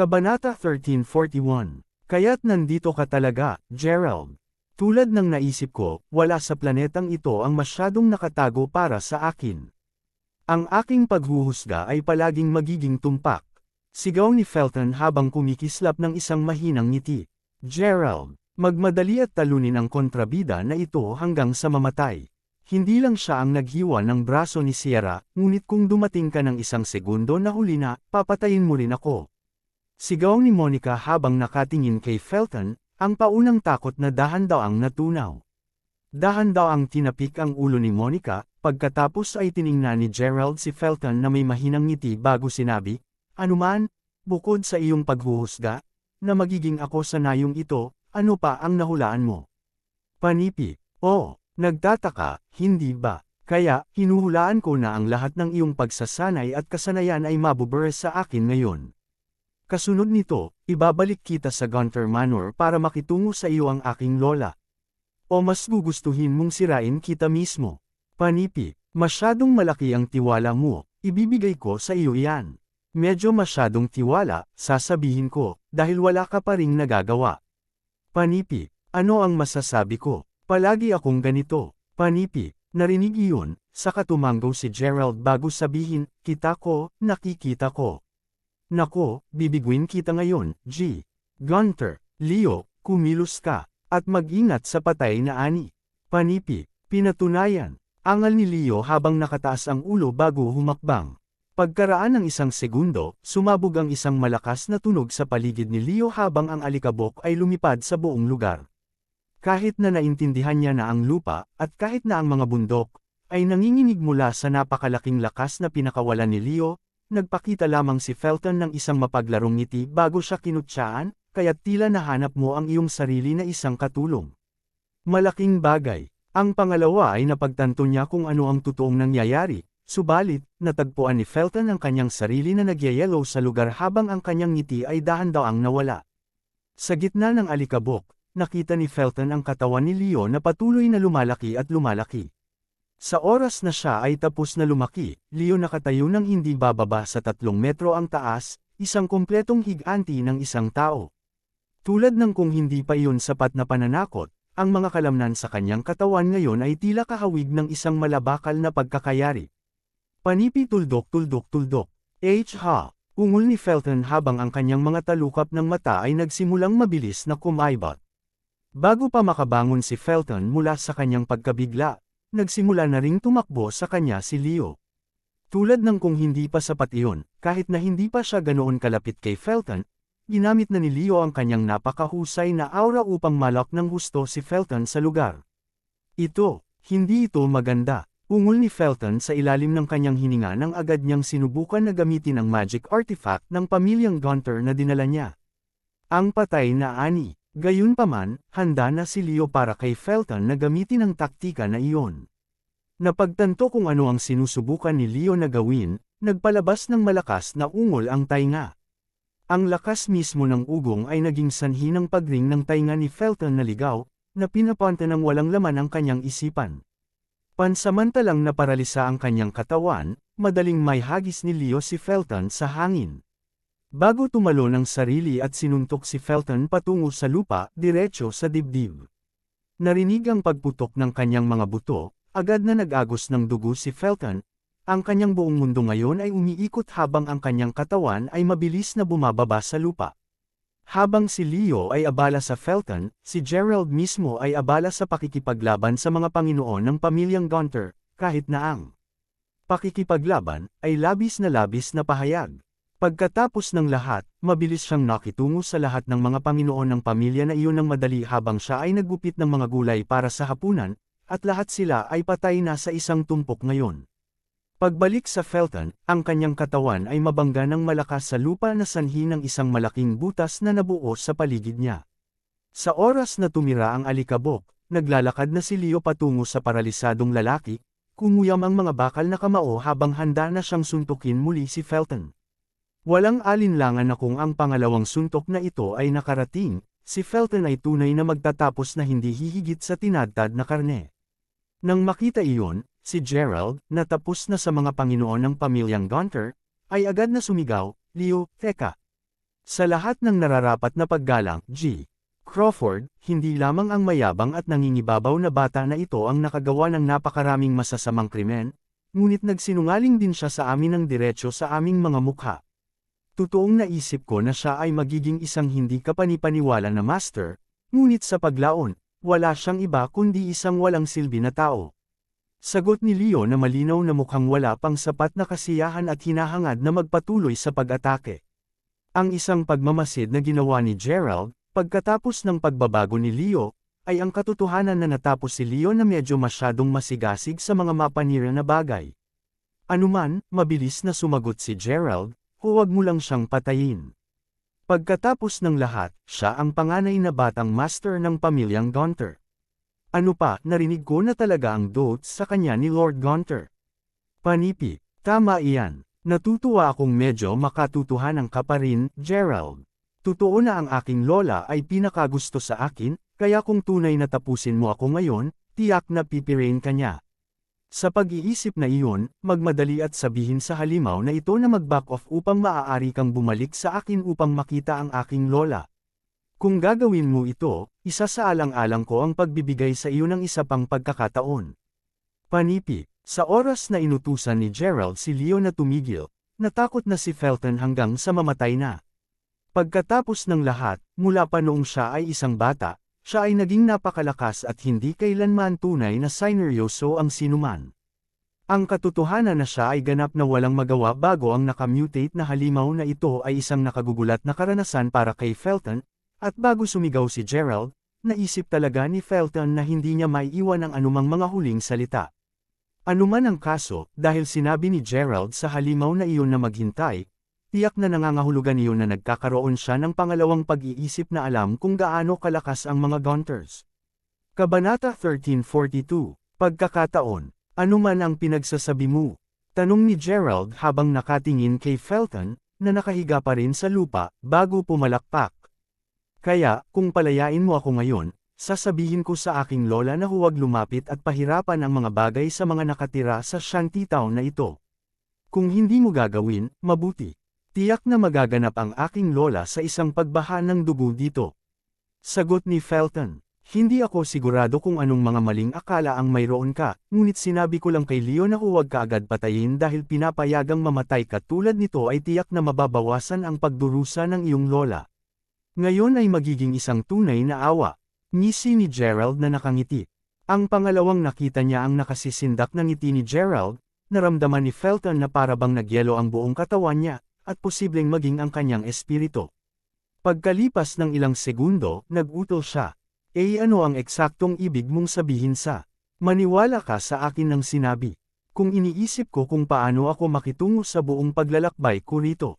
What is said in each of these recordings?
Kabanata 1341. Kaya't nandito ka talaga, Gerald. Tulad ng naisip ko, wala sa planetang ito ang masyadong nakatago para sa akin. Ang aking paghuhusga ay palaging magiging tumpak. Sigaw ni Felton habang kumikislap ng isang mahinang ngiti. Gerald, magmadali at talunin ang kontrabida na ito hanggang sa mamatay. Hindi lang siya ang naghiwa ng braso ni Sierra, ngunit kung dumating ka ng isang segundo na huli na, papatayin mo rin ako. Sigaw ni Monica habang nakatingin kay Felton, ang paunang takot na dahan daw ang natunaw. Dahan daw ang tinapik ang ulo ni Monica, pagkatapos ay tiningnan ni Gerald si Felton na may mahinang ngiti bago sinabi, "Anuman, bukod sa iyong paghuhusga, na magiging ako sa nayong ito, ano pa ang nahulaan mo?" Panipi, "Oh, nagtataka, hindi ba? Kaya, hinuhulaan ko na ang lahat ng iyong pagsasanay at kasanayan ay mabubure sa akin ngayon. Kasunod nito, ibabalik kita sa Gunter Manor para makitungo sa iyo ang aking lola. O mas gugustuhin mong sirain kita mismo?" Panipi, "Masyadong malaki ang tiwala mo, ibibigay ko sa iyo yan." "Medyo masyadong tiwala, sasabihin ko, dahil wala ka pa ring nagagawa." Panipi, "Ano ang masasabi ko? Palagi akong ganito." Panipi, "Narinig iyon," saka tumanggaw si Gerald bago sabihin, "Kita ko, nakikita ko." "Nako, bibiguin kita ngayon, G. Gunter, Leo, kumilos ka, at mag-ingat sa patay na ani." Panipi, pinatunayan. Angal ni Leo habang nakataas ang ulo bago humakbang. Pagkaraan ng isang segundo, sumabog ang isang malakas na tunog sa paligid ni Leo habang ang alikabok ay lumipad sa buong lugar. Kahit na naintindihan niya na ang lupa, at kahit na ang mga bundok, ay nanginginig mula sa napakalaking lakas na pinakawalan ni Leo, nagpakita lamang si Felton ng isang mapaglarong ngiti bago siya kinutsaan, kaya't tila nahanap mo ang iyong sarili na isang katulong. Malaking bagay. Ang pangalawa ay napagtanto niya kung ano ang totoong nangyayari, subalit, natagpuan ni Felton ang kanyang sarili na nagyayelo sa lugar habang ang kanyang ngiti ay dahan-daang nawala. Sa gitna ng alikabok, nakita ni Felton ang katawan ni Leo na patuloy na lumalaki at lumalaki. Sa oras na siya ay tapos na lumaki, Leo nakatayo ng hindi bababa sa 3 metro ang taas, isang kumpletong higanti ng isang tao. Tulad ng kung hindi pa iyon sapat na pananakot, ang mga kalamnan sa kanyang katawan ngayon ay tila kahawig ng isang malabakal na pagkakayari. Panipi, tuldok tuldok tuldok. Ha! Ungol ni Felton habang ang kanyang mga talukap ng mata ay nagsimulang mabilis na kumaibot. Bago pa makabangon si Felton mula sa kanyang pagkabigla, nagsimula na ring tumakbo sa kanya si Leo. Tulad ng kung hindi pa sapat iyon, kahit na hindi pa siya ganoon kalapit kay Felton, ginamit na ni Leo ang kanyang napakahusay na aura upang malak ng husto si Felton sa lugar. Hindi ito maganda. Ungol ni Felton sa ilalim ng kanyang hininga nang agad niyang sinubukan na gamitin ang magic artifact ng pamilyang Gunter na dinala niya. Ang patay na ani. Gayunpaman, handa na si Leo para kay Felton na gamitin ang taktika na iyon. Napagtanto kung ano ang sinusubukan ni Leo na gawin, nagpalabas ng malakas na ungol ang tainga. Ang lakas mismo ng ugong ay naging sanhi ng pagring ng tainga ni Felton na ligaw, na pinapunta ng walang laman ang kanyang isipan. Pansamantalang naparalisa ang kanyang katawan, madaling may hagis ni Leo si Felton sa hangin. Bago tumalo ng sarili at sinuntok si Felton patungo sa lupa, diretso sa dibdib. Narinig ang pagputok ng kanyang mga buto, agad na nag-agos ng dugo si Felton. Ang kanyang buong mundo ngayon ay umiikot habang ang kanyang katawan ay mabilis na bumababa sa lupa. Habang si Leo ay abala sa Felton, si Gerald mismo ay abala sa pakikipaglaban sa mga Panginoon ng pamilyang Gunter, kahit na ang pakikipaglaban ay labis na pahayag. Pagkatapos ng lahat, mabilis siyang nakitungo sa lahat ng mga Panginoon ng pamilya na iyon ng madali habang siya ay naggupit ng mga gulay para sa hapunan, at lahat sila ay patay na sa isang tumpok ngayon. Pagbalik sa Felton, ang kanyang katawan ay mabangga ng malakas sa lupa na sanhi ng isang malaking butas na nabuo sa paligid niya. Sa oras na tumira ang alikabok, naglalakad na si Leo patungo sa paralisadong lalaki, kumuyam ang mga bakal na kamao habang handa na siyang suntukin muli si Felton. Walang alinlangan na kung ang pangalawang suntok na ito ay nakarating, si Felton ay tunay na magtatapos na hindi hihigit sa tinadtad na karne. Nang makita iyon, si Gerald, na tapos na sa mga Panginoon ng pamilyang Gunter, ay agad na sumigaw, "Leo, teka! Sa lahat ng nararapat na paggalang, G. Crawford, hindi lamang ang mayabang at nangingibabaw na bata na ito ang nakagawa ng napakaraming masasamang krimen, ngunit nagsinungaling din siya sa amin ng diretsyo sa aming mga mukha. Totoong naisip ko na siya ay magiging isang hindi kapanipaniwala na master, ngunit sa paglaon, wala siyang iba kundi isang walang silbi na tao. Sagot ni Leo na malinaw na mukhang wala pang sapat na kasiyahan at hinahangad na magpatuloy sa pag-atake. Ang isang pagmamasid na ginawa ni Gerald, pagkatapos ng pagbabago ni Leo, ay ang katotohanan na natapos si Leo na medyo masyadong masigasig sa mga mapanira na bagay. Anuman, mabilis na sumagot si Gerald, huwag mo lang siyang patayin. Pagkatapos ng lahat, siya ang panganay na batang master ng pamilyang Gunter. Ano pa, narinig ko na talaga ang dotes sa kanya ni Lord Gunter. Panipi, tama iyan. Natutuwa akong medyo makatutuhanan ka pa rin, Gerald. Totoo na ang aking lola ay pinakagusto sa akin, kaya kung tunay na tapusin mo ako ngayon, tiyak na pipirain ka niya. Sa pag-iisip na iyon, magmadali at sabihin sa halimaw na ito na mag-back off upang maaari kang bumalik sa akin upang makita ang aking lola. Kung gagawin mo ito, isa sa alang-alang ko ang pagbibigay sa iyo ng isa pang pagkakataon. Panipi, sa oras na inutusan ni Gerald si Leo na tumigil, natakot na si Felton hanggang sa mamatay na. Pagkatapos ng lahat, mula pa noong siya ay isang bata, siya ay naging napakalakas at hindi kailanman tunay na sineryoso ang sinuman. Ang katotohanan na siya ay ganap na walang magawa bago ang nakamutate na halimaw na ito ay isang nakagugulat na karanasan para kay Felton, at bago sumigaw si Gerald, naisip talaga ni Felton na hindi niya maiiwan ang anumang mga huling salita. Anuman ang kaso, dahil sinabi ni Gerald sa halimaw na iyon na maghintay, tiyak na nangangahulugan iyon na nagkakaroon siya ng pangalawang pag-iisip na alam kung gaano kalakas ang mga Gunters. Kabanata 1342, Pagkakataon, ano man ang pinagsasabi mo? Tanong ni Gerald habang nakatingin kay Felton, na nakahiga pa rin sa lupa, bago pumalakpak. Kaya, kung palayain mo ako ngayon, sasabihin ko sa aking lola na huwag lumapit at pahirapan ang mga bagay sa mga nakatira sa shantytown na ito. Kung hindi mo gagawin, mabuti. Tiyak na magaganap ang aking lola sa isang pagbaha ng dugo dito. Sagot ni Felton. Hindi ako sigurado kung anong mga maling akala ang mayroon ka, ngunit sinabi ko lang kay Leo na huwag ka agad patayin dahil pinapayagang mamatay ka tulad nito ay tiyak na mababawasan ang pagdurusa ng iyong lola. Ngayon ay magiging isang tunay na awa. Ngisi ni Gerald na nakangiti. Ang pangalawang nakita niya ang nakasisindak na ngiti ni Gerald, naramdaman ni Felton na parabang nagyelo ang buong katawan niya, at posibleng maging ang kanyang espiritu. Pagkalipas ng ilang segundo, nag-utol siya. Ano ang eksaktong ibig mong sabihin sa? Maniwala ka sa akin ng sinabi. Kung iniisip ko kung paano ako makitungo sa buong paglalakbay ko rito.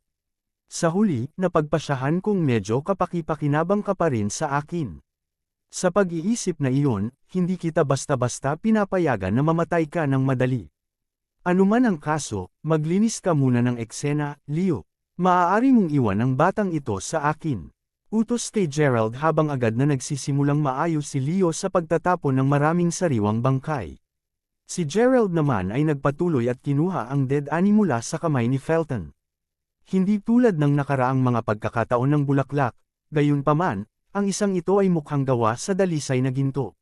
Sa huli, napagpasyahan kong medyo kapaki-pakinabang ka pa rin sa akin. Sa pag-iisip na iyon, hindi kita basta-basta pinapayagan na mamatay ka ng madali. Anuman ang kaso, maglinis ka muna ng eksena, Leo. Maaari mong iwan ang batang ito sa akin. Utos kay Gerald habang agad na nagsisimulang maayos si Leo sa pagtatapon ng maraming sariwang bangkay. Si Gerald naman ay nagpatuloy at kinuha ang dead ani mula sa kamay ni Felton. Hindi tulad ng nakaraang mga pagkakataon ng bulaklak, gayunpaman, ang isang ito ay mukhang gawa sa dalisay na ginto.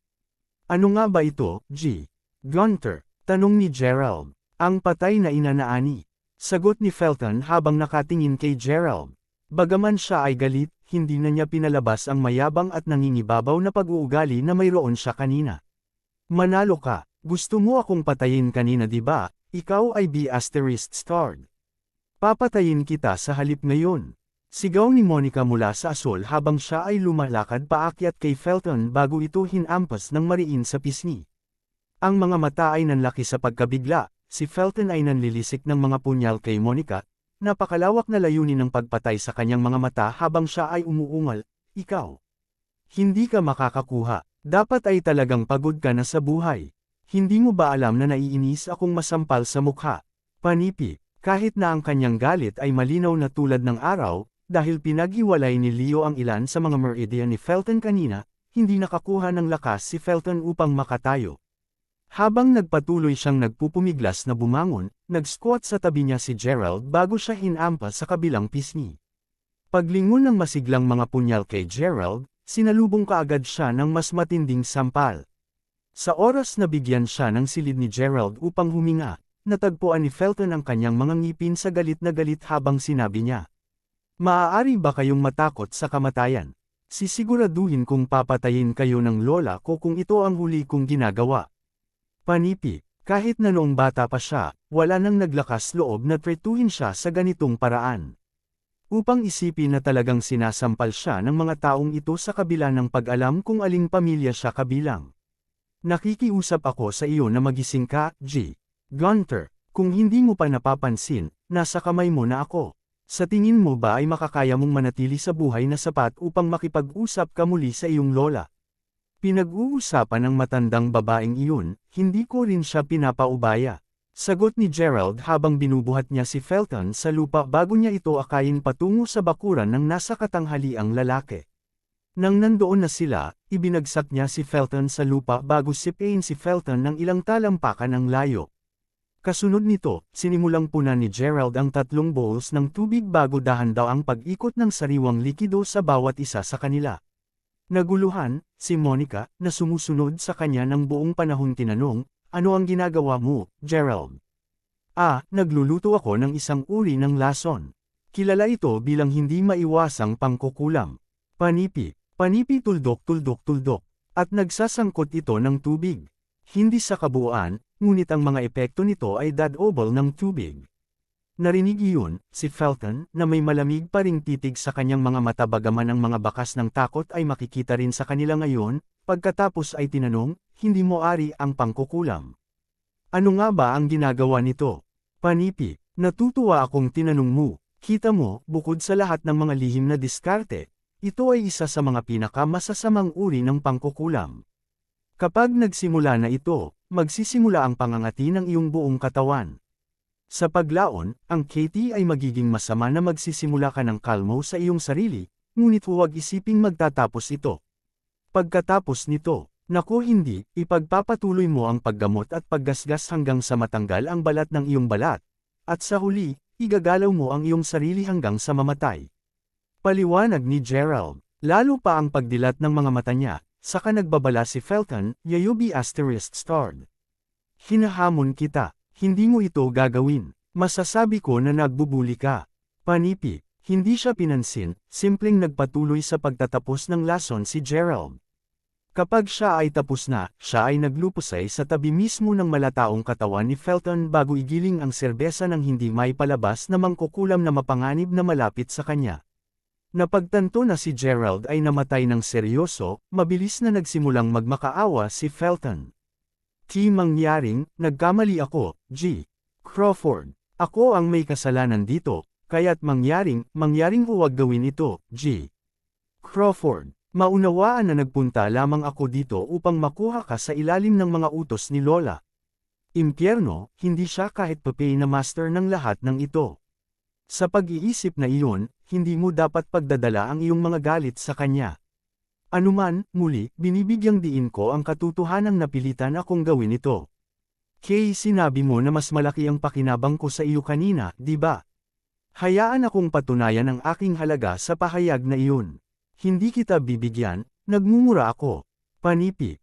Ano nga ba ito, G. Gunter? Tanong ni Gerald. Ang patay na ina na ani. Sagot ni Felton habang nakatingin kay Gerald. Bagaman siya ay galit, hindi na niya pinalabas ang mayabang at nangingibabaw na pag-uugali na mayroon siya kanina. Manalo ka. Gusto mo akong patayin kanina di ba? Ikaw ay B****. Papatayin kita sa halip ngayon. Sigaw ni Monica mula sa asol habang siya ay lumalakad paakyat kay Felton bago ito hinampas ng mariin sa pisngi. Ang mga mata ay nanlaki sa pagkabigla. Si Felton ay nanlilisik ng mga punyal kay Monica, napakalawak na layunin ng pagpatay sa kanyang mga mata habang siya ay umuungal, ikaw. Hindi ka makakakuha, dapat ay talagang pagod ka na sa buhay. Hindi mo ba alam na naiinis akong masampal sa mukha? Panipi, kahit na ang kanyang galit ay malinaw na tulad ng araw, dahil pinaghiwalay ni Leo ang ilan sa mga meridian ni Felton kanina, hindi nakakuha ng lakas si Felton upang makatayo. Habang nagpatuloy siyang nagpupumiglas na bumangon, nag-squat sa tabi niya si Gerald bago siya hinampas sa kabilang pisngi. Paglingon ng masiglang mga punyal kay Gerald, sinalubong kaagad siya ng mas matinding sampal. Sa oras na bigyan siya ng silid ni Gerald upang huminga, natagpuan ni Felton ang kanyang mga ngipin sa galit na galit habang sinabi niya. Maaari ba kayong matakot sa kamatayan? Sisiguraduhin kong papatayin kayo ng lola ko kung ito ang huli kong ginagawa. Panipi, kahit na noong bata pa siya, wala nang naglakas loob na tretuhin siya sa ganitong paraan. Upang isipin na talagang sinasampal siya ng mga taong ito sa kabila ng pag-alam kung aling pamilya siya kabilang. Nakikiusap ako sa iyo na magising ka, G. Gunther, kung hindi mo pa napapansin, nasa kamay mo na ako. Sa tingin mo ba ay makakaya mong manatili sa buhay na sapat upang makipag-usap ka muli sa iyong lola? Pinag-uusapan ng matandang babaeng iyon, hindi ko rin siya pinapaubaya. Sagot ni Gerald habang binubuhat niya si Felton sa lupa bago niya ito akayin patungo sa bakuran ng nasa katanghaliang lalaki. Nang nandoon na sila, ibinagsak niya si Felton sa lupa bago sipain si Felton ng ilang talampakan ng layo. Kasunod nito, sinimulang punan ni Gerald ang 3 bowls ng tubig bago dahan-daw ang pag-ikot ng sariwang likido sa bawat isa sa kanila. Naguluhan, si Monica, na sumusunod sa kanya ng buong panahon tinanong, ano ang ginagawa mo, Gerald? Nagluluto ako ng isang uri ng lason. Kilala ito bilang hindi maiwasang pangkukulam. Panipi, panipi tuldok. At nagsasangkot ito ng tubig. Hindi sa kabuuan, ngunit ang mga epekto nito ay dadobol ng tubig. Narinig iyon, si Felton, na may malamig pa ring titig sa kanyang mga mata bagaman ang mga bakas ng takot ay makikita rin sa kanila ngayon, pagkatapos ay tinanong, hindi mo ari ang pangkukulam. Ano nga ba ang ginagawa nito? Panipi, natutuwa akong tinanong mo, kita mo, bukod sa lahat ng mga lihim na diskarte, ito ay isa sa mga pinakamasasamang uri ng pangkukulam. Kapag nagsimula na ito, magsisimula ang pangangati ng iyong buong katawan. Sa paglaon, ang Katie ay magiging masama na magsisimula ka ng kalmo sa iyong sarili, ngunit huwag isiping magtatapos ito. Pagkatapos nito, naku hindi, ipagpapatuloy mo ang paggamot at paggasgas hanggang sa matanggal ang balat ng iyong balat, at sa huli, igagalaw mo ang iyong sarili hanggang sa mamatay. Paliwanag ni Gerald, lalo pa ang pagdilat ng mga mata niya, saka nagbabala si Felton, Yayubi ****. Hinahamon kita, hindi mo ito gagawin, masasabi ko na nagbubuli ka. Panipi, hindi siya pinansin, simpleng nagpatuloy sa pagtatapos ng lason si Gerald. Kapag siya ay tapos na, siya ay naglupusay sa tabi mismo ng malataong katawan ni Felton bago igiling ang serbesa ng hindi maipalabas na mangkukulam na mapanganib na malapit sa kanya. Napagtanto na si Gerald ay namatay ng seryoso, mabilis na nagsimulang magmakaawa si Felton. Mangyaring, nagkamali ako, G. Crawford. Ako ang may kasalanan dito, kaya't mangyaring huwag gawin ito, G. Crawford. Maunawaan na nagpunta lamang ako dito upang makuha ka sa ilalim ng mga utos ni Lola. Impyerno, hindi siya kahit papay na master ng lahat ng ito. Sa pag-iisip na iyon, hindi mo dapat pagdadala ang iyong mga galit sa kanya. Anuman, muli, binibigyang diin ko ang katotohanang napilitan akong gawin ito. Kay sinabi mo na mas malaki ang pakinabang ko sa iyo kanina, di ba? Hayaan akong patunayan ang aking halaga sa pahayag na iyon. Hindi kita bibigyan, nagmumura ako. Panipi,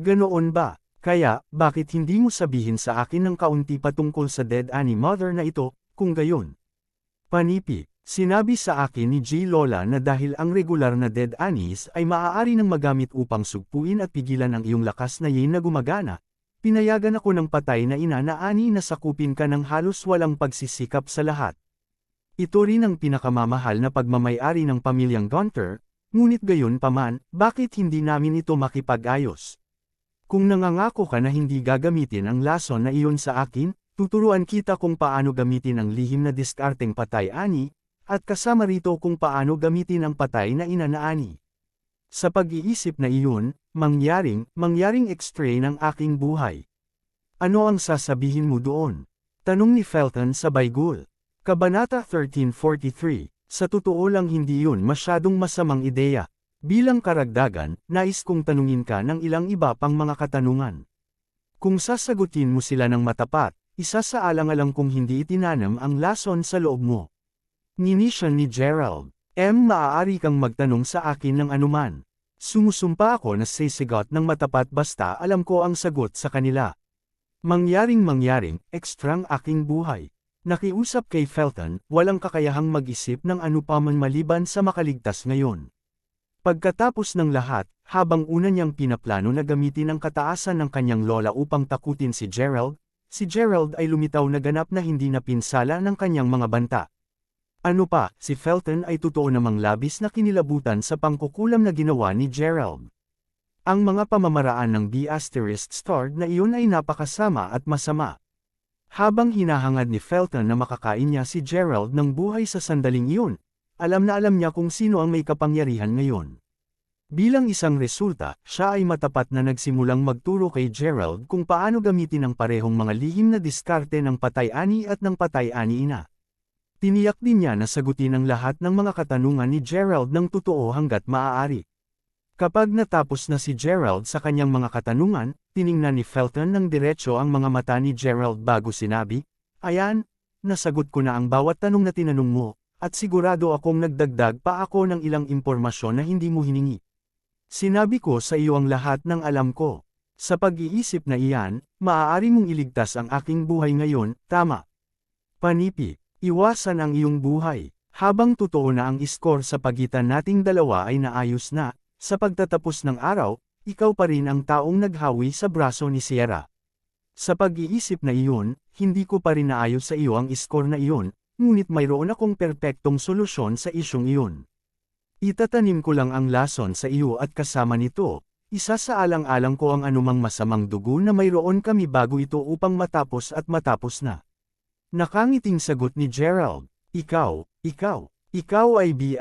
ganoon ba? Kaya, bakit hindi mo sabihin sa akin ng kaunti patungkol sa dead Annie mother na ito, kung gayon? Panipi, sinabi sa akin ni G. Lola na dahil ang regular na dead Annies ay maaari nang magamit upang sugpuin at pigilan ang iyong lakas na yin na gumagana, pinayagan ako ng patay na ina na Annie na sakupin ka ng halos walang pagsisikap sa lahat. Ito rin ang pinakamamahal na pagmamayari ng pamilyang Gunther, ngunit gayon paman, bakit hindi namin ito makipag-ayos? Kung nangangako ka na hindi gagamitin ang lason na iyon sa akin, tuturuan kita kung paano gamitin ang lihim na diskarteng patay Annie, at kasama rito kung paano gamitin ang patay na ina na Annie. Sa pag-iisip na iyon, mangyaring extray ng aking buhay. Ano ang sasabihin mo doon? Tanong ni Felton sa Baygul. Kabanata 1343, sa totoo lang hindi yun masyadong masamang ideya. Bilang karagdagan, nais kong tanungin ka ng ilang iba pang mga katanungan. Kung sasagutin mo sila ng matapat, isasaalang-alang kung hindi itinanam ang lason sa loob mo. Nginisyon ni Gerald. Maaari kang magtanong sa akin ng anuman. Sumusumpa ako na sisigot ng matapat basta alam ko ang sagot sa kanila. Mangyaring-mangyaring, ekstrang aking buhay. Nakiusap kay Felton, walang kakayahang mag-isip ng ano pa man maliban sa makaligtas ngayon. Pagkatapos ng lahat, habang una niyang pinaplano na gamitin ang kataasan ng kanyang lola upang takutin si Gerald ay lumitaw na ganap na hindi napinsala ng kanyang mga banta. Ano pa, si Felton ay totoo namang labis na kinilabutan sa pangkukulam na ginawa ni Gerald. Ang mga pamamaraan ng B**** na iyon ay napakasama at masama. Habang hinahangad ni Felton na makakain niya si Gerald ng buhay sa sandaling iyon, alam na alam niya kung sino ang may kapangyarihan ngayon. Bilang isang resulta, siya ay matapat na nagsimulang magturo kay Gerald kung paano gamitin ang parehong mga lihim na diskarte ng patay-ani at ng patay-ani ina. Tiniyak din niya na sagutin ang lahat ng mga katanungan ni Gerald ng totoo hanggat maaari. Kapag natapos na si Gerald sa kanyang mga katanungan, tiningnan ni Felton ng diretso ang mga mata ni Gerald bago sinabi, "Ayan, nasagot ko na ang bawat tanong na tinanong mo, at sigurado akong nagdagdag pa ako ng ilang impormasyon na hindi mo hiningi. Sinabi ko sa iyo ang lahat ng alam ko. Sa pag-iisip na iyan, maaari mong iligtas ang aking buhay ngayon, tama. Panipi. Iwasan ang iyong buhay. Habang totoo na ang iskor sa pagitan nating dalawa ay naayos na, sa pagtatapos ng araw, ikaw pa rin ang taong naghawi sa braso ni Sierra. Sa pag-iisip na iyon, hindi ko pa rin naayos sa iyo ang iskor na iyon, ngunit mayroon akong perpektong solusyon sa isyong iyon. Itatanim ko lang ang lason sa iyo at kasama nito, isa sa alang-alang ko ang anumang masamang dugo na mayroon kami bago ito upang matapos at matapos na." Nakangiting sagot ni Gerald, Ikaw ay B****.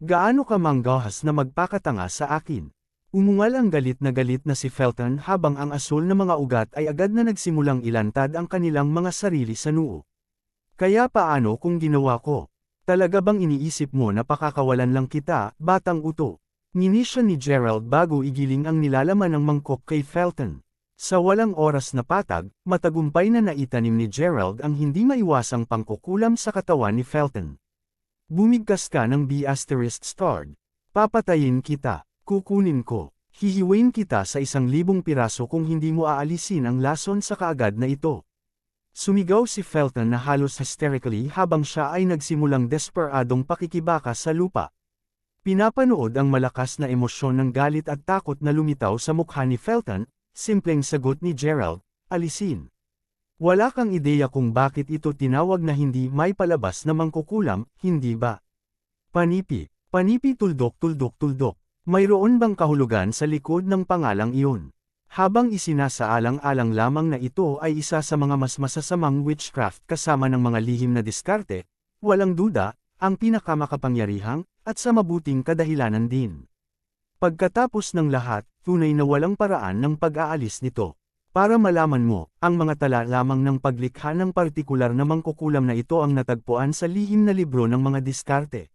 Gaano ka manggahas na magpakatanga sa akin?" Umungal ang galit na si Felton habang ang asul na mga ugat ay agad na nagsimulang ilantad ang kanilang mga sarili sa noo. "Kaya paano kung ginawa ko? Talaga bang iniisip mo na pakakawalan lang kita, batang uto?" Nginisya ni Gerald bago igiling ang nilalaman ng mangkok kay Felton. Sa walang oras na patag, matagumpay na naitanim ni Gerald ang hindi maiwasang pangkukulam sa katawan ni Felton. "Bumigkas ka ng B****. Papatayin kita. Kukunin ko. Hihiwain kita sa 1,000 piraso kung hindi mo aalisin ang lason sa kaagad na ito." Sumigaw si Felton na halos hysterically habang siya ay nagsimulang desperadong pakikibaka sa lupa. Pinapanood ang malakas na emosyon ng galit at takot na lumitaw sa mukha ni Felton. Simpleng sagot ni Gerald, "Alisin." Wala kang ideya kung bakit ito tinawag na hindi may palabas na mangkukulam, hindi ba? Panipi tuldok. Mayroon bang kahulugan sa likod ng pangalang iyon? Habang isinasaalang-alang lamang na ito ay isa sa mga mas masasamang witchcraft kasama ng mga lihim na diskarte, walang duda, ang pinakamakapangyarihang, at sa mabuting kadahilanan din. Pagkatapos ng lahat, tunay na walang paraan ng pag-aalis nito. Para malaman mo, ang mga tala lamang ng paglikha ng partikular na mangkukulam na ito ang natagpuan sa lihim na libro ng mga diskarte.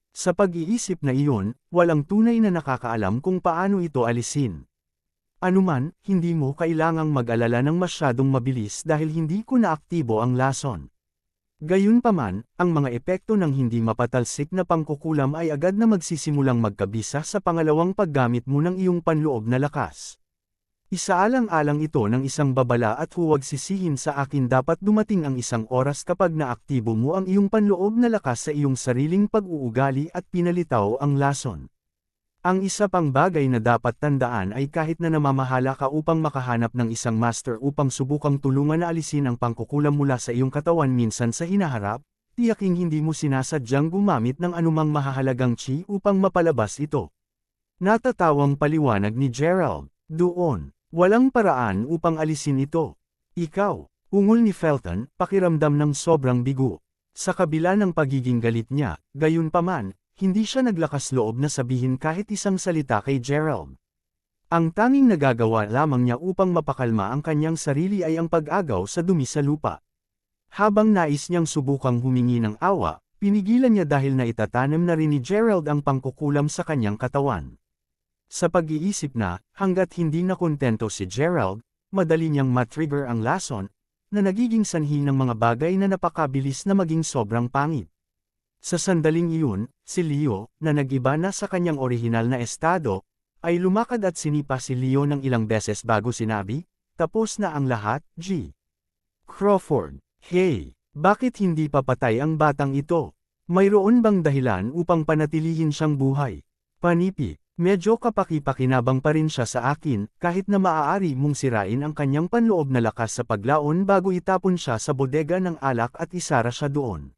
Sa pag-iisip na iyon, walang tunay na nakakaalam kung paano ito alisin. Anuman, hindi mo kailangang mag-alala ng masyadong mabilis dahil hindi ko naaktibo ang lason. Gayunpaman, ang mga epekto ng hindi mapatalsik na pangkukulam ay agad na magsisimulang magkabisa sa pangalawang paggamit mo ng iyong panloob na lakas. Isaalang-alang ito ng isang babala at huwag sisihin sa akin dapat dumating ang isang oras kapag naaktibo mo ang iyong panloob na lakas sa iyong sariling pag-uugali at pinalitaw ang lason. Ang isa pang bagay na dapat tandaan ay kahit na namamahala ka upang makahanap ng isang master upang subukang tulungan na alisin ang pangkukulam mula sa iyong katawan minsan sa hinaharap, tiyaking hindi mo sinasadyang gumamit ng anumang mahahalagang chi upang mapalabas ito. Natatawang paliwanag ni Gerald, "Doon, walang paraan upang alisin ito. Ikaw." Ungol ni Felton, pakiramdam ng sobrang bigo. Sa kabila ng pagiging galit niya, gayunpaman, hindi siya naglakas loob na sabihin kahit isang salita kay Gerald. Ang tanging nagagawa lamang niya upang mapakalma ang kanyang sarili ay ang pag-agaw sa dumi sa lupa. Habang nais niyang subukang humingi ng awa, pinigilan niya dahil na itatanim na rin ni Gerald ang pangkukulam sa kanyang katawan. Sa pag-iisip na, hanggat hindi na kontento si Gerald, madali niyang matrigger ang lason, na nagiging sanhi ng mga bagay na napakabilis na maging sobrang pangit. Sa sandaling iyon, si Leo, na nag-iba na sa kanyang orihinal na estado, ay lumakad at sinipa si Leo ng ilang beses bago sinabi, "Tapos na ang lahat, G. Crawford." "Hey, bakit hindi papatay ang batang ito? Mayroon bang dahilan upang panatilihin siyang buhay?" "Panipi, medyo kapaki-pakinabang pa rin siya sa akin, kahit na maaari mong sirain ang kanyang panloob na lakas sa paglaon bago itapon siya sa bodega ng alak at isara siya doon.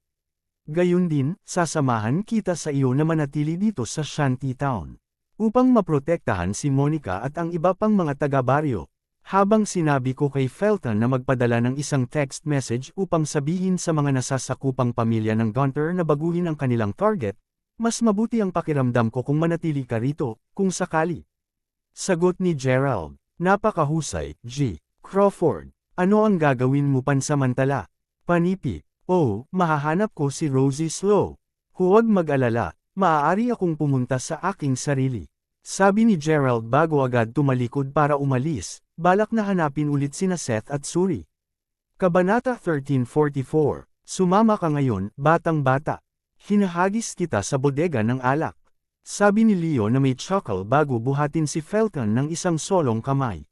Gayun din, sasamahan kita sa iyo na manatili dito sa Shantytown, upang maprotektahan si Monica at ang iba pang mga taga-baryo." Habang sinabi ko kay Felton na magpadala ng isang text message upang sabihin sa mga nasasakupang pamilya ng Gunter na baguhin ang kanilang target, "Mas mabuti ang pakiramdam ko kung manatili ka rito, kung sakali." Sagot ni Gerald, "Napakahusay, G. Crawford. Ano ang gagawin mo pansamantala?" "Panipi, oh, mahahanap ko si Rosie Slow. Huwag mag-alala, maaari akong pumunta sa aking sarili." Sabi ni Gerald bago agad tumalikod para umalis, balak na hanapin ulit sina Seth at Suri. Kabanata 1344, "Sumama ka ngayon, batang-bata. Hinahagis kita sa bodega ng alak." Sabi ni Leo na may chuckle bago buhatin si Felton ng isang solong kamay.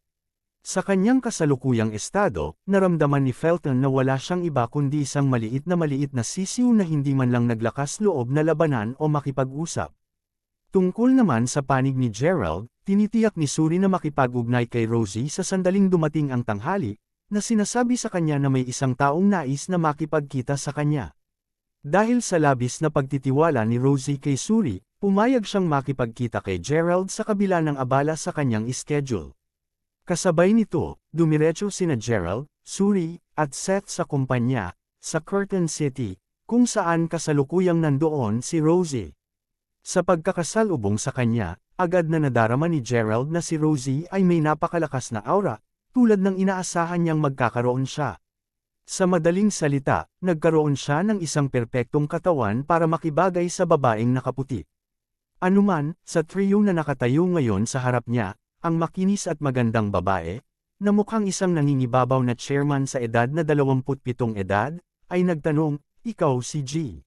Sa kanyang kasalukuyang estado, naramdaman ni Felton na wala siyang iba kundi isang maliit na sisiw na hindi man lang naglakas loob na labanan o makipag-usap. Tungkol naman sa panig ni Gerald, tinitiyak ni Suri na makipag-ugnay kay Rosie sa sandaling dumating ang tanghali, na sinasabi sa kanya na may isang taong nais na makipagkita sa kanya. Dahil sa labis na pagtitiwala ni Rosie kay Suri, pumayag siyang makipagkita kay Gerald sa kabila ng abala sa kanyang schedule. Kasabay nito, dumiretso sina Gerald, Suri, at Seth sa kumpanya, sa Curtain City, kung saan kasalukuyang nandoon si Rosie. Sa pagkakasalubong sa kanya, agad na nadarama ni Gerald na si Rosie ay may napakalakas na aura, tulad ng inaasahan niyang magkakaroon siya. Sa madaling salita, nagkaroon siya ng isang perpektong katawan para makibagay sa babaeng nakaputi. Anuman, sa trio na nakatayo ngayon sa harap niya, ang makinis at magandang babae, na mukhang isang nangingibabaw na chairman sa edad na 27 edad, ay nagtanong, "Ikaw si G.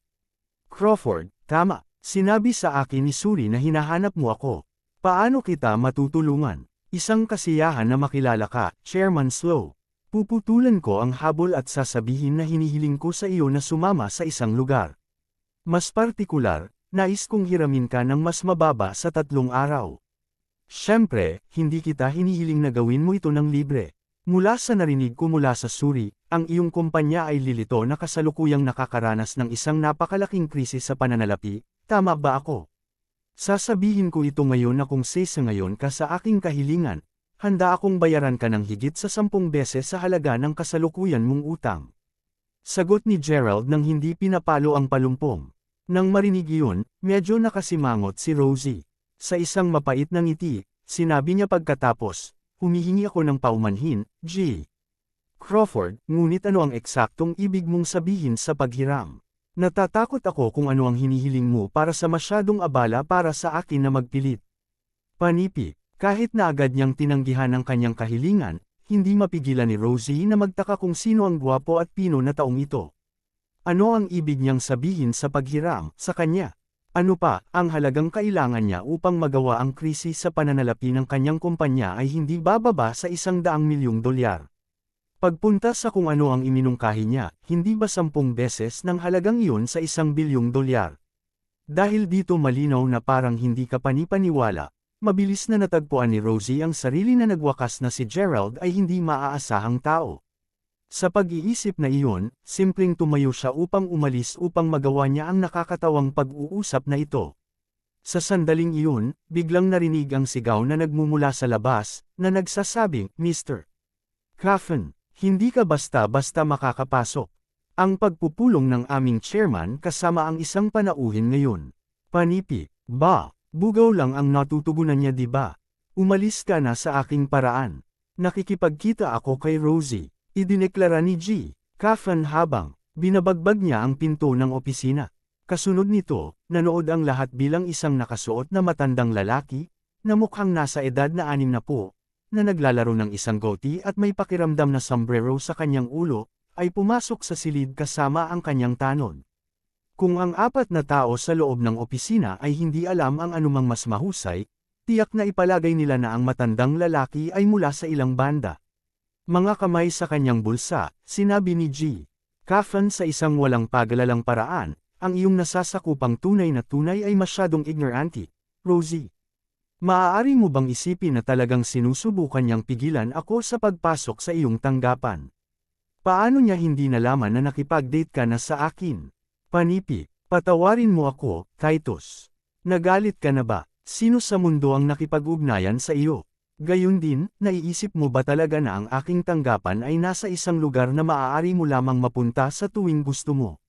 Crawford, tama? Sinabi sa akin ni Suri na hinahanap mo ako. Paano kita matutulungan?" "Isang kasiyahan na makilala ka, Chairman Slow. Puputulan ko ang habol at sasabihin na hinihiling ko sa iyo na sumama sa isang lugar. Mas partikular, nais kong hiramin ka ng mas mababa sa 3 araw. Siyempre, hindi kita hinihiling na gawin mo ito ng libre." Mula sa narinig ko mula sa Suri, ang iyong kumpanya ay lilito na kasalukuyang nakakaranas ng isang napakalaking krisis sa pananalapi. Tama ba ako? Sasabihin ko ito ngayon na kung sa ngayon ka sa aking kahilingan, handa akong bayaran ka ng higit sa 10 beses sa halaga ng kasalukuyan mong utang. Sagot ni Gerald nang hindi pinapalo ang palumpong. Nang marinig iyon, medyo nakasimangot si Rosie. Sa isang mapait na ngiti, sinabi niya pagkatapos, "Humihingi ako ng paumanhin, G. Crawford, ngunit ano ang eksaktong ibig mong sabihin sa paghiram? Natatakot ako kung ano ang hinihiling mo para sa masyadong abala para sa akin na magpilit." Panipi, kahit na agad niyang tinanggihan ang kanyang kahilingan, hindi mapigilan ni Rosie na magtaka kung sino ang gwapo at pino na taong ito. Ano ang ibig niyang sabihin sa paghiram sa kanya? Ano pa, ang halagang kailangan niya upang magawa ang krisis sa pananalapi ng kanyang kumpanya ay hindi bababa sa $100,000,000. Pagpunta sa kung ano ang iminungkahi niya, hindi ba 10 beses ng halagang iyon sa $1,000,000,000? Dahil dito malinaw na parang hindi ka panipaniwala, mabilis na natagpuan ni Rosie ang sarili na nagwakas na si Gerald ay hindi maaasahang tao. Sa pag-iisip na iyon, simpleng tumayo siya upang umalis upang magawa niya ang nakakatawang pag-uusap na ito. Sa sandaling iyon, biglang narinig ang sigaw na nagmumula sa labas, na nagsasabing, "Mr. Coffin, hindi ka basta-basta makakapasok. Ang pagpupulong ng aming chairman kasama ang isang panauhin ngayon." Panipi, "Ba, bugaw lang ang natutugunan niya di ba? Umalis ka na sa aking paraan. Nakikipagkita ako kay Rosie," idineklara ni G. Coffin habang binabagbag niya ang pinto ng opisina. Kasunod nito, nanood ang lahat bilang isang nakasuot na matandang lalaki, na mukhang nasa edad na 60, na naglalaro ng isang goatee at may pakiramdam na sombrero sa kanyang ulo, ay pumasok sa silid kasama ang kanyang tanod. Kung ang 4 na tao sa loob ng opisina ay hindi alam ang anumang mas mahusay, tiyak na ipalagay nila na ang matandang lalaki ay mula sa ilang banda. Mga kamay sa kanyang bulsa, sinabi ni G. Kafan sa isang walang paglalang paraan, ang iyong nasasakupang tunay na tunay ay masyadong ignorante, Rosie. Maaari mo bang isipin na talagang sinusubukan niyang pigilan ako sa pagpasok sa iyong tanggapan? Paano niya hindi nalaman na nakipag-date ka na sa akin? Panipi, patawarin mo ako, Titus. Nagalit ka na ba? Sino sa mundo ang nakipag-ugnayan sa iyo? Gayun din, naiisip mo ba talaga na ang aking tanggapan ay nasa isang lugar na maaari mo lamang mapunta sa tuwing gusto mo?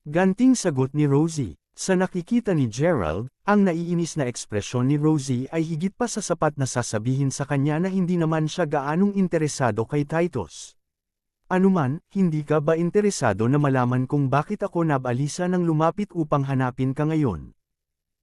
Ganting sagot ni Rosie. Sa nakikita ni Gerald, ang naiinis na ekspresyon ni Rosie ay higit pa sa sapat na sasabihin sa kanya na hindi naman siya gaanong interesado kay Titus. Anuman, hindi ka ba interesado na malaman kung bakit ako nabalisa nang lumapit upang hanapin ka ngayon?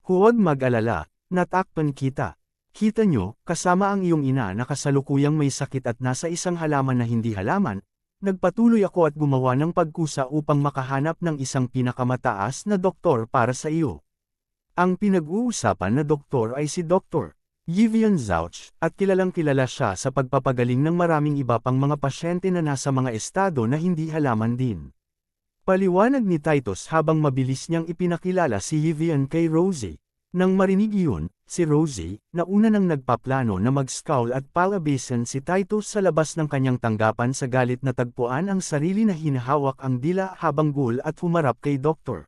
Huwag mag-alala, natakpan kita. Kita nyo, kasama ang iyong ina na kasalukuyang may sakit at nasa isang halaman na hindi halaman, nagpatuloy ako at gumawa ng pagkusa upang makahanap ng isang pinakamataas na doktor para sa iyo. Ang pinag-uusapan na doktor ay si Dr. Yvian Zouch, at kilalang-kilala siya sa pagpapagaling ng maraming iba pang mga pasyente na nasa mga estado na hindi halaman din. Paliwanag ni Titus habang mabilis niyang ipinakilala si Yvian kay Rosie. Nang marinig iyon, si Rosie, na una nang nagpaplano na mag-scowl at palabasin si Titus sa labas ng kanyang tanggapan sa galit na tagpuan ang sarili na hinahawak ang dila habang gul at humarap kay Dr.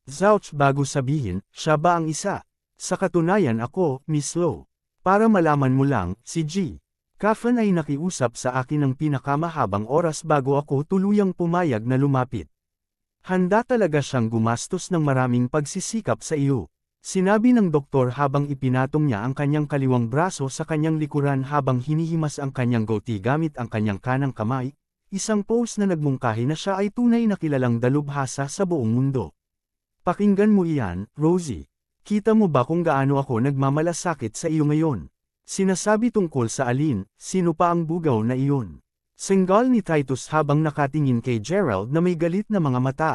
Zouch bago sabihin, siya ba ang isa? Sa katunayan ako, Miss Lowe. Para malaman mo lang, si G. Kafan ay nakiusap sa akin ng pinakamahabang oras bago ako tuluyang pumayag na lumapit. Handa talaga siyang gumastos ng maraming pagsisikap sa iyo. Sinabi ng doktor habang ipinatong niya ang kanyang kaliwang braso sa kanyang likuran habang hinihimas ang kanyang goatee gamit ang kanyang kanang kamay, isang pose na nagmungkahi na siya ay tunay na kilalang dalubhasa sa buong mundo. Pakinggan mo iyan, Rosie. Kita mo ba kung gaano ako nagmamalasakit sa iyo ngayon? Sinasabi tungkol sa alin, sino pa ang bugaw na iyon? Senggal ni Titus habang nakatingin kay Gerald na may galit na mga mata.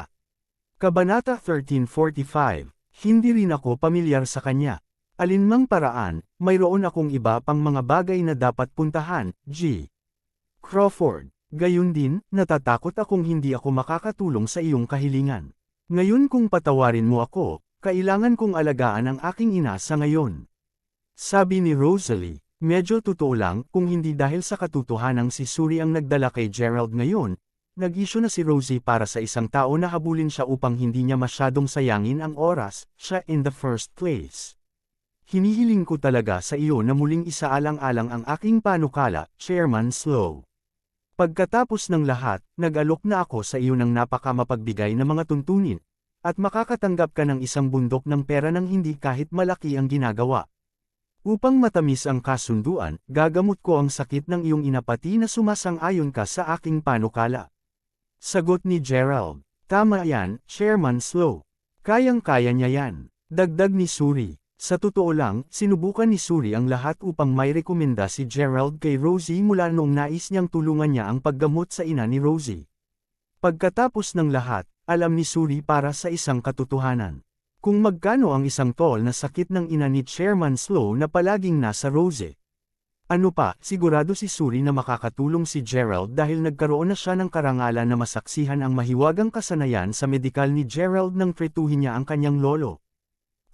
Kabanata 1345, hindi rin ako pamilyar sa kanya. Alinmang paraan, mayroon akong iba pang mga bagay na dapat puntahan, G. Crawford. Gayun din, natatakot akong hindi ako makakatulong sa iyong kahilingan. Ngayon kung patawarin mo ako, kailangan kong alagaan ang aking ina sa ngayon. Sabi ni Rosalie, medyo totoo lang kung hindi dahil sa katotohanang si Suri ang nagdala kay Gerald ngayon, nag-isyu na si Rosie para sa isang tao na habulin siya upang hindi niya masyadong sayangin ang oras, siya in the first place. Hinihiling ko talaga sa iyo na muling isaalang-alang ang aking panukala, Chairman Slow. Pagkatapos ng lahat, nag-alok na ako sa iyo ng napakamapagbigay na mga tuntunin, at makakatanggap ka ng isang bundok ng pera ng hindi kahit malaki ang ginagawa. Upang matamis ang kasunduan, gagamot ko ang sakit ng iyong inapati na sumasang-ayon ka sa aking panukala. Sagot ni Gerald. Tama yan, Chairman Slow. Kayang-kaya niya yan. Dagdag ni Suri. Sa totoo lang, sinubukan ni Suri ang lahat upang may rekomenda si Gerald kay Rosie mula noong nais niyang tulungan niya ang paggamot sa ina ni Rosie. Pagkatapos ng lahat, alam ni Suri para sa isang katotohanan. Kung magkano ang isang tol na sakit ng ina ni Chairman Slow na palaging nasa Rosie. Ano pa, sigurado si Suri na makakatulong si Gerald dahil nagkaroon na siya ng karangalan na masaksihan ang mahiwagang kasanayan sa medikal ni Gerald nang tretuhin niya ang kanyang lolo.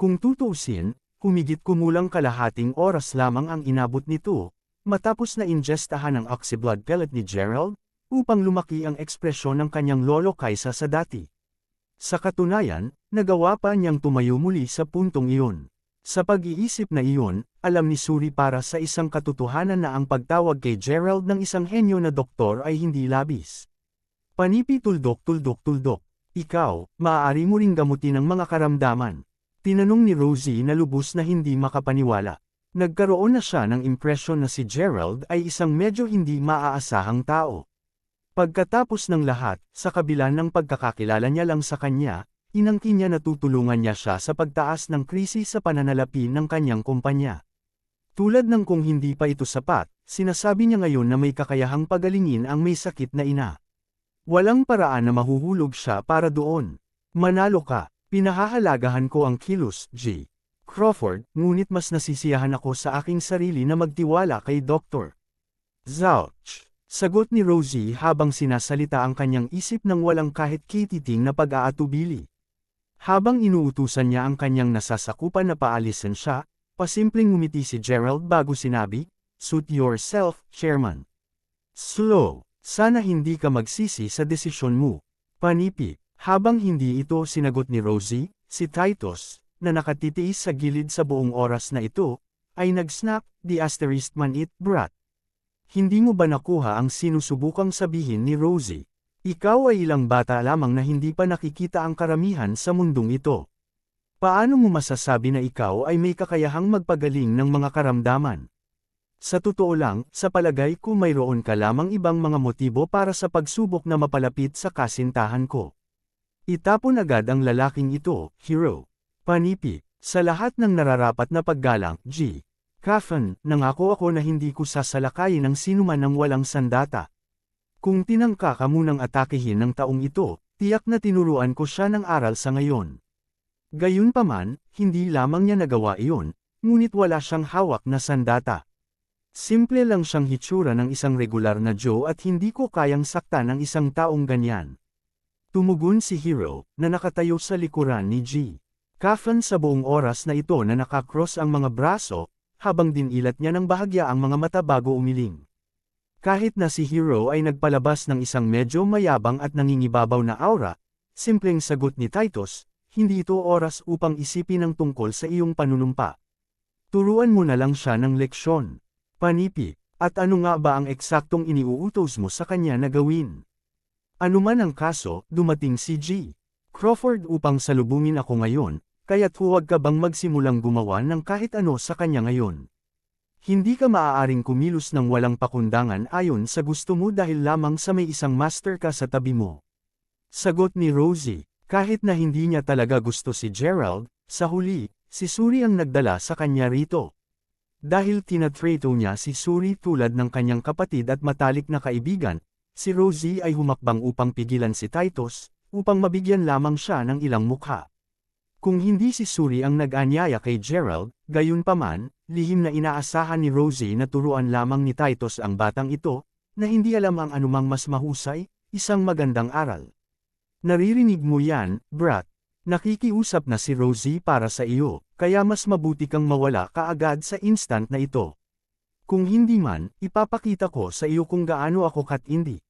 Kung tutuusin, humigit kumulang kalahating oras lamang ang inabot nito, matapos na ingestahan ang oxyblood pellet ni Gerald, upang lumaki ang ekspresyon ng kanyang lolo kaysa sa dati. Sa katunayan, nagawa pa niyang tumayo muli sa puntong iyon. Sa pag-iisip na iyon, alam ni Suri para sa isang katotohanan na ang pagtawag kay Gerald ng isang henyo na doktor ay hindi labis. Panipi tuldok. Ikaw, maaari mo ring gamutin ang mga karamdaman. Tinanong ni Rosie na lubos na hindi makapaniwala. Nagkaroon na siya ng impresyon na si Gerald ay isang medyo hindi maaasahang tao. Pagkatapos ng lahat, sa kabila ng pagkakakilala niya lang sa kanya, inangkin niya na tutulungan niya siya sa pagtaas ng krisis sa pananalapi ng kanyang kumpanya. Tulad ng kung hindi pa ito sapat, sinasabi niya ngayon na may kakayahang pagalingin ang may sakit na ina. Walang paraan na mahuhulog siya para doon. Manalo ka. Pinahahalagahan ko ang kilos, G. Crawford, ngunit mas nasisiyahan ako sa aking sarili na magtiwala kay Dr. Zouch. Sagot ni Rosie habang sinasalita ang kanyang isip ng walang kahit kititing na pag-aatubili. Habang inuutusan niya ang kanyang nasasakupan na paalisin siya, pasimpleng ngumiti si Gerald bago sinabi, "Suit yourself, Chairman." Slow. Sana hindi ka magsisi sa desisyon mo. Panipi. Habang hindi ito sinagot ni Rosie, si Titus, na nakatitiis sa gilid sa buong oras na ito, ay nag-snap, "The asterisk man it, brat." Hindi mo ba nakuha ang sinusubukang sabihin ni Rosie? Ikaw ay ilang bata lamang na hindi pa nakikita ang karamihan sa mundong ito. Paano mo masasabi na ikaw ay may kakayahang magpagaling ng mga karamdaman? Sa totoo lang, sa palagay ko mayroon ka lamang ibang mga motibo para sa pagsubok na mapalapit sa kasintahan ko. Itapon agad ang lalaking ito, Hero. Panipi. Sa lahat ng nararapat na paggalang, G. Kafen, nangako ako na hindi ko sasalakayin ng sinuman ng walang sandata. Kung tinangka ka munang atakehin ng taong ito, tiyak na tinuruan ko siya ng aral sa ngayon. Gayunpaman, hindi lamang niya nagawa iyon, ngunit wala siyang hawak na sandata. Simple lang siyang hitsura ng isang regular na Joe at hindi ko kayang saktan ng isang taong ganyan. Tumugon si Hero, na nakatayo sa likuran ni G. Kafen sa buong oras na ito na nakakross ang mga braso, habang dinilat niya ng bahagya ang mga mata bago umiling. Kahit na si Hero ay nagpalabas ng isang medyo mayabang at nangingibabaw na aura, simpleng sagot ni Titus, "Hindi ito oras upang isipin ang tungkol sa iyong panunumpa. Turuan mo na lang siya ng leksyon." Panipi. At ano nga ba ang eksaktong iniuutos mo sa kanya na gawin? Anuman ang kaso, dumating si G. Crawford upang salubungin ako ngayon, kaya't huwag ka bang magsimulang gumawa ng kahit ano sa kanya ngayon. Hindi ka maaaring kumilos ng walang pakundangan ayon sa gusto mo dahil lamang sa may isang master ka sa tabi mo. Sagot ni Rosie, kahit na hindi niya talaga gusto si Gerald, sa huli, si Suri ang nagdala sa kanya rito. Dahil tinatrato niya si Suri tulad ng kanyang kapatid at matalik na kaibigan, si Rosie ay humakbang upang pigilan si Titus, upang mabigyan lamang siya ng ilang mukha. Kung hindi si Suri ang nag-anyaya kay Gerald, gayunpaman, lihim na inaasahan ni Rosie na turuan lamang ni Titus ang batang ito, na hindi alam ang anumang mas mahusay, isang magandang aral. Naririnig mo yan, brat. Nakikiusap na si Rosie para sa iyo, kaya mas mabuti kang mawala kaagad sa instant na ito. Kung hindi man, ipapakita ko sa iyo kung gaano ako katindi.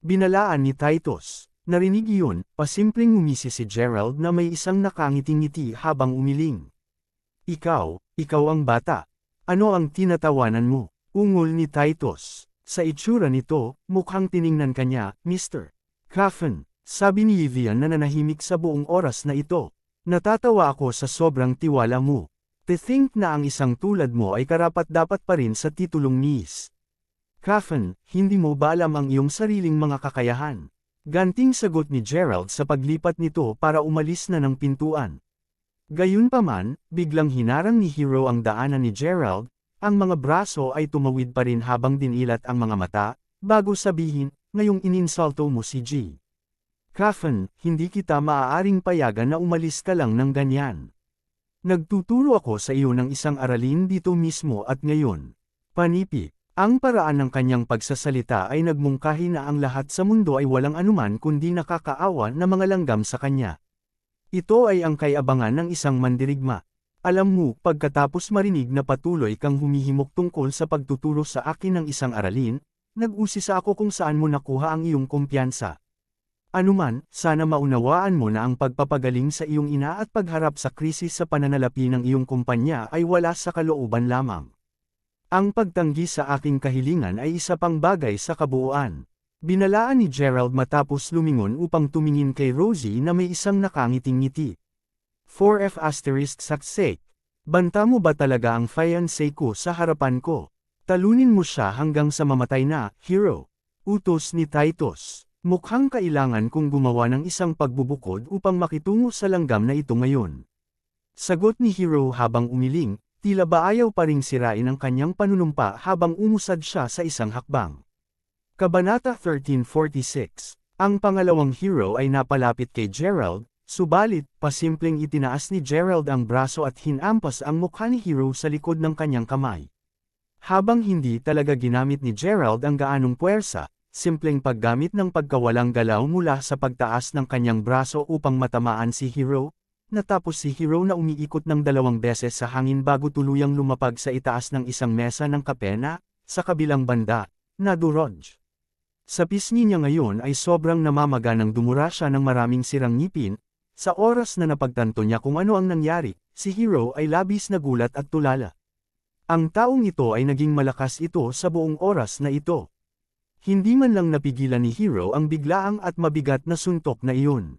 Binalaan ni Titus. Narinig iyon, pasimpleng umisi si Gerald na may isang nakangiting-ngiti habang umiling. Ikaw ang bata. Ano ang tinatawanan mo? Ungol ni Titus. Sa itsura nito, mukhang tiningnan kanya, Mr. Kafen, sabi ni Vivian na nanahimik sa buong oras na ito. Natatawa ako sa sobrang tiwala mo. To think na ang isang tulad mo ay karapat-dapat pa rin sa titulong Miss. Kafen, hindi mo ba alam ang iyong sariling mga kakayahan? Ganting sagot ni Gerald sa paglipat nito para umalis na ng pintuan. Gayunpaman, biglang hinarang ni Hero ang daanan ni Gerald, ang mga braso ay tumawid pa rin habang dinilat ang mga mata, bago sabihin, ngayong ininsulto mo si G. Kafen, hindi kita maaaring payagan na umalis ka lang ng ganyan. Nagtuturo ako sa iyo ng isang aralin dito mismo at ngayon. Panipi. Ang paraan ng kanyang pagsasalita ay nagmungkahi na ang lahat sa mundo ay walang anuman kundi nakakaawa na mga langgam sa kanya. Ito ay ang kayabangan ng isang mandirigma. Alam mo, pagkatapos marinig na patuloy kang humihimok tungkol sa pagtuturo sa akin ng isang aralin, nag-usisa ako kung saan mo nakuha ang iyong kumpiyansa. Anuman, sana maunawaan mo na ang pagpapagaling sa iyong ina at pagharap sa krisis sa pananalapi ng iyong kumpanya ay wala sa kalooban lamang. Ang pagtanggi sa aking kahilingan ay isa pang bagay sa kabuuan. Binalaan ni Gerald matapos lumingon upang tumingin kay Rosie na may isang nakangiting ngiti. 4F ****. Banta mo ba talaga ang fiancé ko sa harapan ko? Talunin mo siya hanggang sa mamatay na, Hero. Utos ni Titus. Mukhang kailangan kong gumawa ng isang pagbubukod upang makitungo sa langgam na ito ngayon. Sagot ni Hero habang umiling. Tila ba ayaw pa ring sirain ang kanyang panunumpa habang umusad siya sa isang hakbang. Kabanata 1346. Ang pangalawang Hero ay napalapit kay Gerald, Subalit, pasimpleng itinaas ni Gerald ang braso at hinampas ang mukha ni Hero sa likod ng kanyang kamay. Habang hindi talaga ginamit ni Gerald ang gaanong puwersa, simpleng paggamit ng pagkawalang galaw mula sa pagtaas ng kanyang braso upang matamaan si Hero, natapos si Hero na umiikot ng 2 beses sa hangin bago tuluyang lumapag sa itaas ng isang mesa ng kape na, sa kabilang banda, nadurog. Sa pisngi niya ngayon ay sobrang namamaga nang dumura siya ng maraming sirang ngipin. Sa oras na napagtanto niya kung ano ang nangyari, si Hero ay labis na gulat at tulala. Ang taong ito ay naging malakas ito sa buong oras na ito. Hindi man lang napigilan ni Hero ang biglaang at mabigat na suntok na iyon.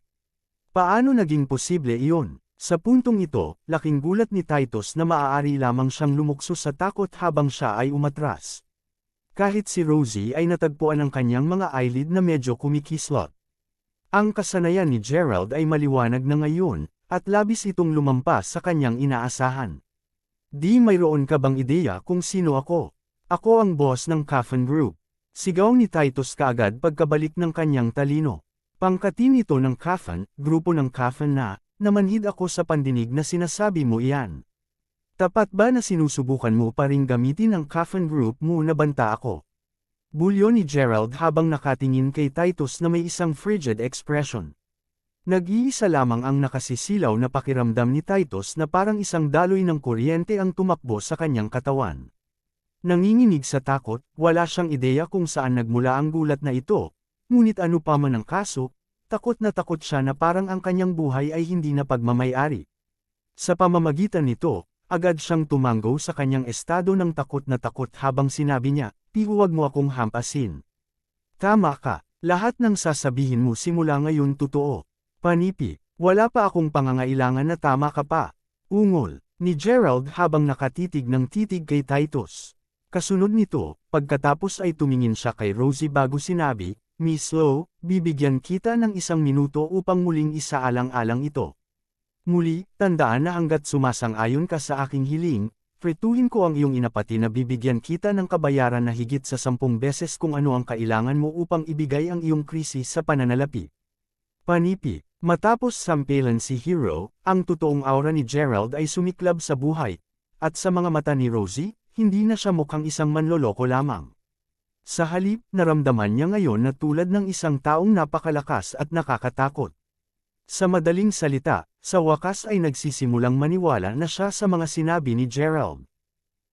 Paano naging posible iyon? Sa puntong ito, laking gulat ni Titus na maaari lamang siyang lumukso sa takot habang siya ay umatras. Kahit si Rosie ay natagpuan ang kanyang mga eyelid na medyo kumikislot. Ang kasanayan ni Gerald ay maliwanag na ngayon, at labis itong lumampas sa kanyang inaasahan. Di mayroon ka bang ideya kung sino ako? Ako ang boss ng Coffin Group. Sigaw ni Titus kaagad pagkabalik ng kanyang talino. Pangkatin ito ng Coffin, grupo ng Coffin na, namanhid ako sa pandinig na sinasabi mo iyan. Tapat ba na sinusubukan mo pa ring gamitin ang Coffin Group mo na banta ako? Bulyo ni Gerald habang nakatingin kay Titus na may isang frigid expression. Nag-iisa lamang ang nakasisilaw na pakiramdam ni Titus na parang isang daloy ng kuryente ang tumakbo sa kanyang katawan. Nanginginig sa takot, wala siyang ideya kung saan nagmula ang gulat na ito, ngunit ano pa man ang kaso, takot na takot siya na parang ang kanyang buhay ay hindi na pagmamayari. Sa pamamagitan nito, agad siyang tumanggo sa kanyang estado ng takot na takot habang sinabi niya, "Huwag mo akong hampasin. Tama ka, lahat ng sasabihin mo simula ngayon totoo. Panipi, wala pa akong pangangailangan na tama ka pa." Ungol ni Gerald habang nakatitig ng titig kay Titus. Kasunod nito, pagkatapos ay tumingin siya kay Rosie bago sinabi, "Miss Lowe, bibigyan kita ng 1 minuto upang muling isaalang-alang ito. Muli, tandaan na hanggat sumasang-ayon ka sa aking hiling, prituhin ko ang iyong inapati na bibigyan kita ng kabayaran na higit sa 10 beses kung ano ang kailangan mo upang ibigay ang iyong krisis sa pananalapi." Panipi, matapos sampilan si Hero, ang totoong aura ni Gerald ay sumiklab sa buhay, at sa mga mata ni Rosie, hindi na siya mukhang isang manloloko lamang. Sa halip, naramdaman niya ngayon na tulad ng isang taong napakalakas at nakakatakot. Sa madaling salita, sa wakas ay nagsisimulang maniwala na siya sa mga sinabi ni Gerald.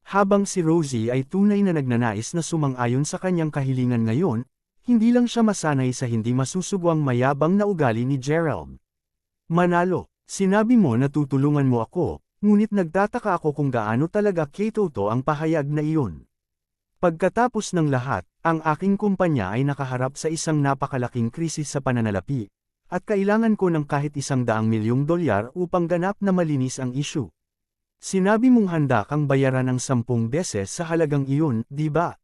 Habang si Rosie ay tunay na nagnanais na sumang-ayon sa kanyang kahilingan ngayon, hindi lang siya masanay sa hindi masusugwang mayabang na ugali ni Gerald. "Manalo, sinabi mo na tutulungan mo ako, ngunit nagtataka ako kung gaano talaga ketotoo ang pahayag na iyon. Pagkatapos ng lahat, ang aking kumpanya ay nakaharap sa isang napakalaking krisis sa pananalapi, at kailangan ko ng kahit $100 milyong upang ganap na malinis ang issue. Sinabi mong handa kang bayaran ng 10 beses sa halagang iyon, di ba?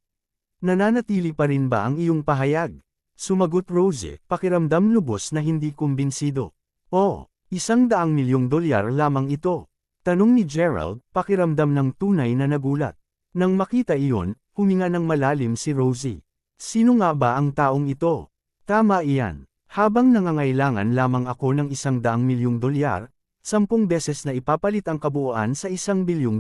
Nananatili pa rin ba ang iyong pahayag?" Sumagot Rosie, pakiramdam lubos na hindi kumbinsido. "Oh, $100 milyong lamang ito." Tanong ni Gerald, pakiramdam ng tunay na nagulat. Nang makita iyon, huminga ng malalim si Rosie. "Sino nga ba ang taong ito?" "Tama iyan. Habang nangangailangan lamang ako ng $100 milyong, 10 beses na ipapalit ang kabuuan sa $1 bilyong.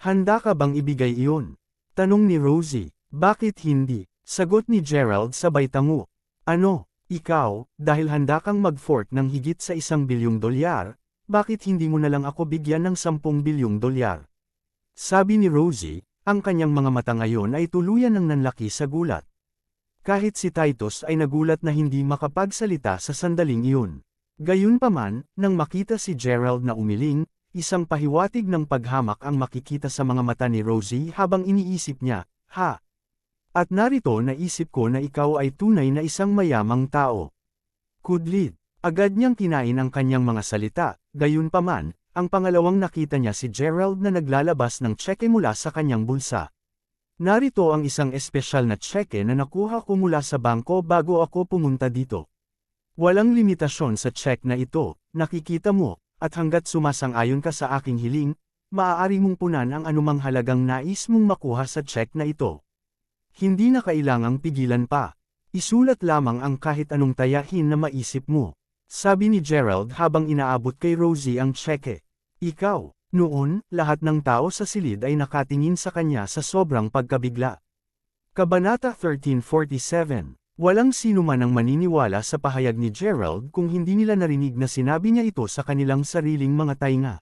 Handa ka bang ibigay iyon?" Tanong ni Rosie. "Bakit hindi?" Sagot ni Gerald sabay tango. "Ano, ikaw, dahil handa kang mag-fork ng higit sa $1 bilyong, bakit hindi mo na lang ako bigyan ng $10 bilyong? Sabi ni Rosie, ang kanyang mga mata ngayon ay tuluyan ng nanlaki sa gulat. Kahit si Titus ay nagulat na hindi makapagsalita sa sandaling iyon. Gayunpaman, nang makita si Gerald na umiling, isang pahiwatig ng paghamak ang makikita sa mga mata ni Rosie habang iniisip niya, "Ha? At narito naisip ko na ikaw ay tunay na isang mayamang tao." Kudlit. Agad niyang kinain ang kanyang mga salita, gayunpaman, ang pangalawang nakita niya si Gerald na naglalabas ng tseke mula sa kanyang bulsa. "Narito ang isang espesyal na tseke na nakuha ko mula sa bangko bago ako pumunta dito. Walang limitasyon sa check na ito, nakikita mo, at hanggat sumasang-ayon ka sa aking hiling, maaari mong punan ang anumang halagang nais mong makuha sa check na ito. Hindi na kailangang pigilan pa. Isulat lamang ang kahit anong tayahin na maisip mo. Sabi ni Gerald habang inaabot kay Rosie ang tseke. Ikaw. Noon, lahat ng tao sa silid ay nakatingin sa kanya sa sobrang pagkabigla. Kabanata 1347. Walang sino man ang maniniwala sa pahayag ni Gerald kung hindi nila narinig na sinabi niya ito sa kanilang sariling mga tainga.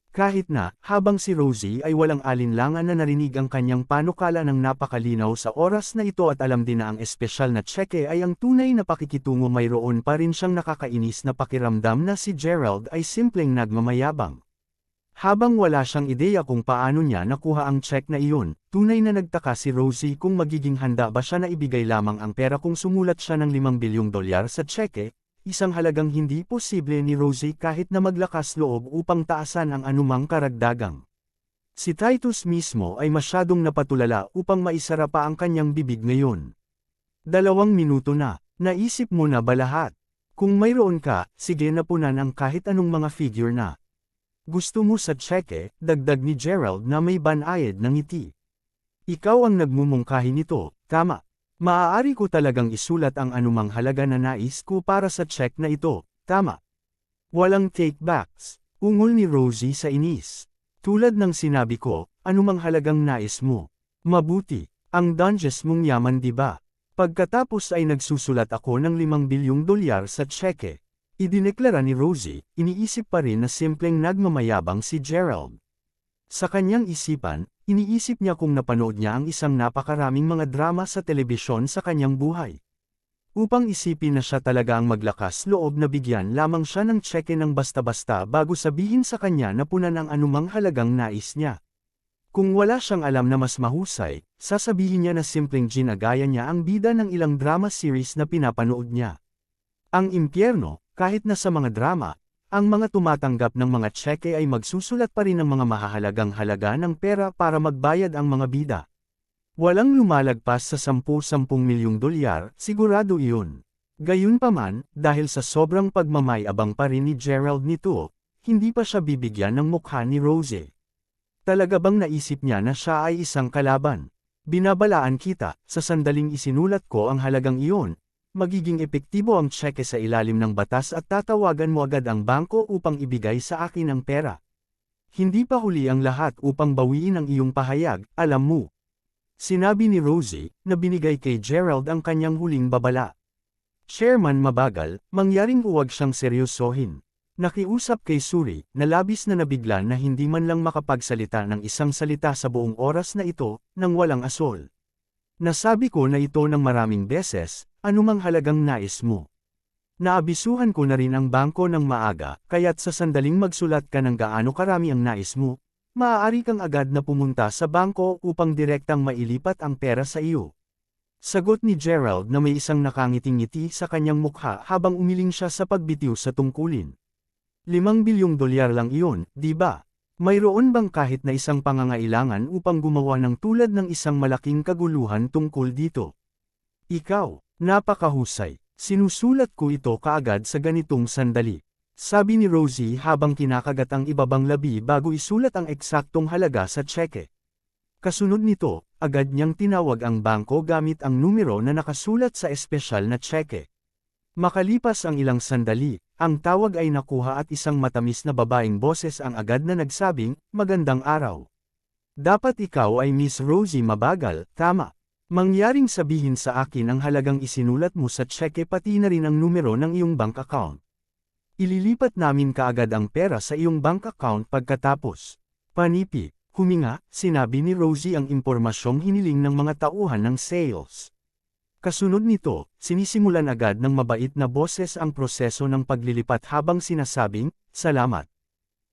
Kahit na, habang si Rosie ay walang alinlangan na narinig ang kanyang panukala ng napakalinaw sa oras na ito at alam din na ang espesyal na tseke ay ang tunay na pakikitungo, mayroon pa rin siyang nakakainis na pakiramdam na si Gerald ay simpleng nagmamayabang. Habang wala siyang ideya kung paano niya nakuha ang check na iyon, tunay na nagtaka si Rosie kung magiging handa ba siya na ibigay lamang ang pera kung sumulat siya ng $5 bilyong sa tseke, isang halagang hindi posible ni Rosie kahit na maglakas loob upang taasan ang anumang karagdagang. Si Titus mismo ay masyadong napatulala upang maisara pa ang kanyang bibig ngayon. 2 minuto na, naisip mo na ba lahat? Kung mayroon ka, sige na punan ang kahit anong mga figure na gusto mo sa tseke, dagdag ni Gerald na may banayad ng ngiti. Ikaw ang nagmumungkahi nito, tama. Maaari ko talagang isulat ang anumang halaga na nais ko para sa check na ito, tama. Walang take-backs, ungol ni Rosie sa inis. Tulad ng sinabi ko, anumang halagang nais mo. Mabuti, ang Dunges mong yaman diba? Pagkatapos ay nagsusulat ako ng $5 bilyong sa tseke. Idineklara ni Rosie, iniisip pa rin na simpleng nagmamayabang si Gerald. Sa kanyang isipan, iniisip niya kung napanood niya ang isang napakaraming mga drama sa telebisyon sa kanyang buhay. Upang isipin na siya talaga ang maglakas loob na bigyan lamang siya ng tseke ng basta-basta bago sabihin sa kanya na punan ang anumang halagang nais niya. Kung wala siyang alam na mas mahusay, sasabihin niya na simpleng ginagaya niya ang bida ng ilang drama series na pinapanood niya. Ang impyerno, kahit na sa mga drama, ang mga tumatanggap ng mga tseke ay magsusulat pa rin ng mga mahahalagang halaga ng pera para magbayad ang mga bida. Walang lumalagpas sa $10 milyong, sigurado iyon. Gayunpaman, dahil sa sobrang pagmamayabang pa rin ni Gerald nito, hindi pa siya bibigyan ng mukha ni Rosie. Talaga bang naisip niya na siya ay isang kalaban? Binabalaan kita, sa sandaling isinulat ko ang halagang iyon, magiging epektibo ang tseke sa ilalim ng batas at tatawagan mo agad ang bangko upang ibigay sa akin ang pera. Hindi pa huli ang lahat upang bawiin ang iyong pahayag, alam mo. Sinabi ni Rosie, na binigay kay Gerald ang kanyang huling babala. Chairman mabagal, mangyaring huwag siyang seryosohin. Nakiusap kay Suri, na labis na nabigla na hindi man lang makapagsalita ng isang salita sa buong oras na ito, nang walang asol. Nasabi ko na ito ng maraming beses, anumang halagang nais mo. Naabisuhan ko na rin ang bangko ng maaga, kaya't sa sandaling magsulat ka ng gaano karami ang nais mo, maaari kang agad na pumunta sa bangko upang direktang mailipat ang pera sa iyo. Sagot ni Gerald na may isang nakangiting ngiti sa kanyang mukha habang umiling siya sa pagbitiw sa tungkulin. $5 bilyong lang iyon, di ba? Mayroon bang kahit na isang pangangailangan upang gumawa ng tulad ng isang malaking kaguluhan tungkol dito? Ikaw, napakahusay. Sinusulat ko ito kaagad sa ganitong sandali. Sabi ni Rosie habang kinakagat ang ibabang labi bago isulat ang eksaktong halaga sa tseke. Kasunod nito, agad niyang tinawag ang bangko gamit ang numero na nakasulat sa espesyal na tseke. Makalipas ang ilang sandali, ang tawag ay nakuha at isang matamis na babaeng boses ang agad na nagsabing, "Magandang araw. Dapat ikaw ay Miss Rosie Mabagal, tama? Mangyaring sabihin sa akin ang halagang isinulat mo sa tseke pati na rin ang numero ng iyong bank account. Ililipat namin kaagad ang pera sa iyong bank account pagkatapos." Panipi, huminga, sinabi ni Rosie ang impormasyong hiniling ng mga tauhan ng sales. Kasunod nito, sinisimulan agad ng mabait na boses ang proseso ng paglilipat habang sinasabing, "Salamat.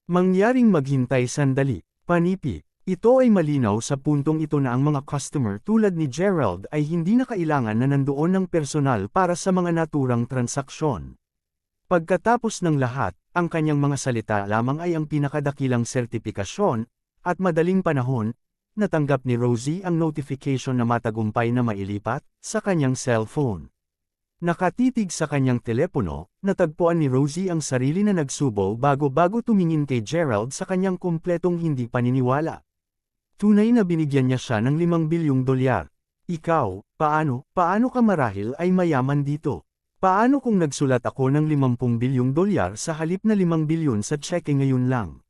Mangyaring maghintay sandali." Panipi, ito ay malinaw sa puntong ito na ang mga customer tulad ni Gerald ay hindi na kailangan na nandoon ng personal para sa mga naturang transaksyon. Pagkatapos ng lahat, ang kanyang mga salita lamang ay ang pinakadakilang sertipikasyon, at madaling panahon, natanggap ni Rosie ang notification na matagumpay na mailipat sa kanyang cellphone. Nakatitig sa kanyang telepono, natagpuan ni Rosie ang sarili na nagsubo bago tumingin kay Gerald sa kanyang kumpletong hindi paniniwala. Tunay na binigyan niya siya ng $5 bilyong. Ikaw, paano ka marahil ay mayaman dito? Paano kung nagsulat ako ng 50 bilyong dolyar sa halip na 5 bilyon sa tseke ngayon lang?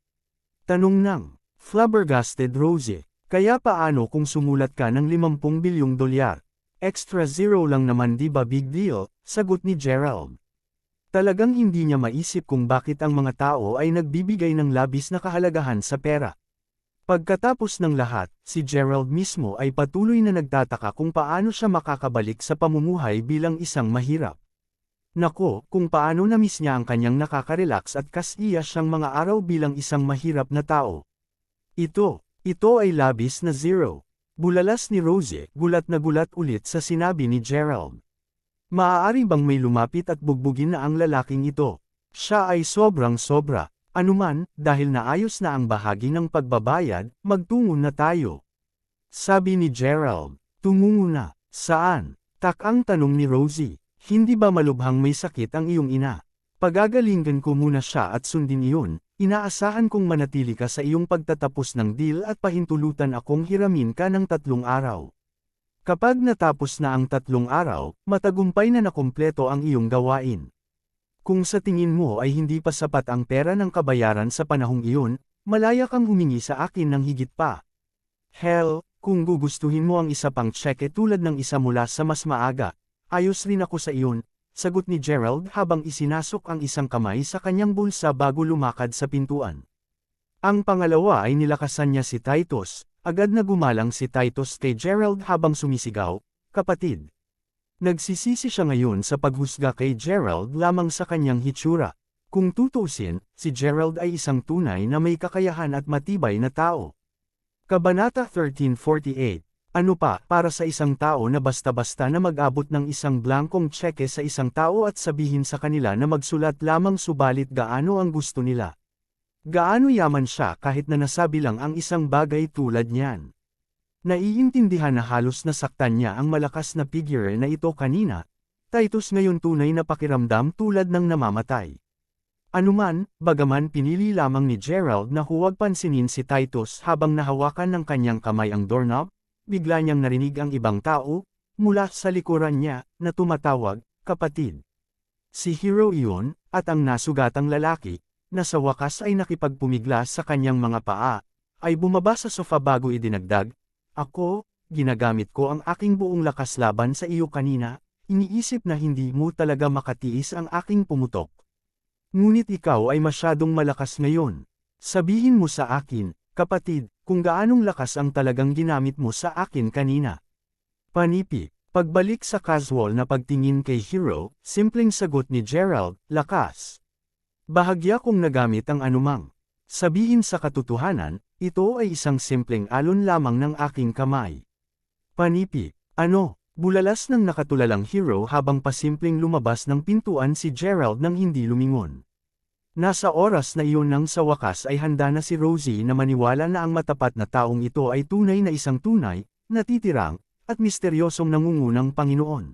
Tanong ng flabbergasted Rosie. Kaya paano kung sumulat ka ng 50 bilyong dolyar? Extra zero lang naman, di ba big deal? Sagot ni Gerald. Talagang hindi niya maisip kung bakit ang mga tao ay nagbibigay ng labis na kahalagahan sa pera. Pagkatapos ng lahat, si Gerald mismo ay patuloy na nagtataka kung paano siya makakabalik sa pamumuhay bilang isang mahirap. Nako, kung paano na-miss niya ang kanyang nakaka-relax at kasiya siyang mga araw bilang isang mahirap na tao. Ito ay labis na zero. Bulalas ni Rosie, gulat na gulat ulit sa sinabi ni Gerald. Maaari bang may lumapit at bugbugin na ang lalaking ito? Siya ay sobrang-sobra. Anuman, dahil naayos na ang bahagi ng pagbabayad, magtungo na tayo. Sabi ni Gerald. Tumungo na. Saan? Takang tanong ni Rosie. Hindi ba malubhang may sakit ang iyong ina? Pagagalingan ko muna siya at sundin iyon, inaasahan kong manatili ka sa iyong pagtatapos ng deal at pahintulutan akong hiramin ka ng 3 araw. Kapag natapos na ang 3 araw, matagumpay na nakumpleto ang iyong gawain. Kung sa tingin mo ay hindi pa sapat ang pera ng kabayaran sa panahong iyon, malaya kang humingi sa akin ng higit pa. Hell, kung gugustuhin mo ang isa pang tseke tulad ng isa mula sa mas maaga, ayos rin ako sa iyon, sagot ni Gerald habang isinasok ang isang kamay sa kanyang bulsa bago lumakad sa pintuan. Ang pangalawa ay nilakasan niya si Titus, agad na gumalang si Titus kay Gerald habang sumisigaw, "Kapatid!" Nagsisisi siya ngayon sa paghusga kay Gerald lamang sa kanyang hitsura. Kung tutuusin, si Gerald ay isang tunay na may kakayahan at matibay na tao. Kabanata 13:48. Ano pa, para sa isang tao na basta-basta na mag-abot ng isang blankong tseke sa isang tao at sabihin sa kanila na magsulat lamang subalit gaano ang gusto nila. Gaano yaman siya kahit na nasabi lang ang isang bagay tulad niyan. Naiintindihan na halos nasaktan niya ang malakas na figure na ito kanina, Titus ngayon tunay na pakiramdam tulad ng namamatay. Anuman, bagaman pinili lamang ni Gerald na huwag pansinin si Titus habang nahawakan ng kanyang kamay ang doorknob, bigla niyang narinig ang ibang tao, mula sa likuran niya, na tumatawag, "Kapatid." Si Hero iyon, at ang nasugatang lalaki, na sa wakas ay nakipagpumigla sa kanyang mga paa, ay bumaba sa sofa bago idinagdag, "Ako, ginagamit ko ang aking buong lakas laban sa iyo kanina, iniisip na hindi mo talaga makatiis ang aking pumutok. Ngunit ikaw ay masyadong malakas ngayon. Sabihin mo sa akin, kapatid, kung gaanong lakas ang talagang ginamit mo sa akin kanina." Panipi. Pagbalik sa casual na pagtingin kay Hero, simpleng sagot ni Gerald, "Lakas. Bahagya kong nagamit ang anumang. Sabihin sa katotohanan, ito ay isang simpleng alon lamang ng aking kamay." Panipi. Ano? Bulalas ng nakatulalang Hero habang pasimpleng lumabas ng pintuan si Gerald nang hindi lumingon. Nasa oras na iyon nang sa wakas ay handa na si Rosie na maniwala na ang matapat na taong ito ay tunay na isang tunay, natitirang, at misteryosong nangungunang Panginoon.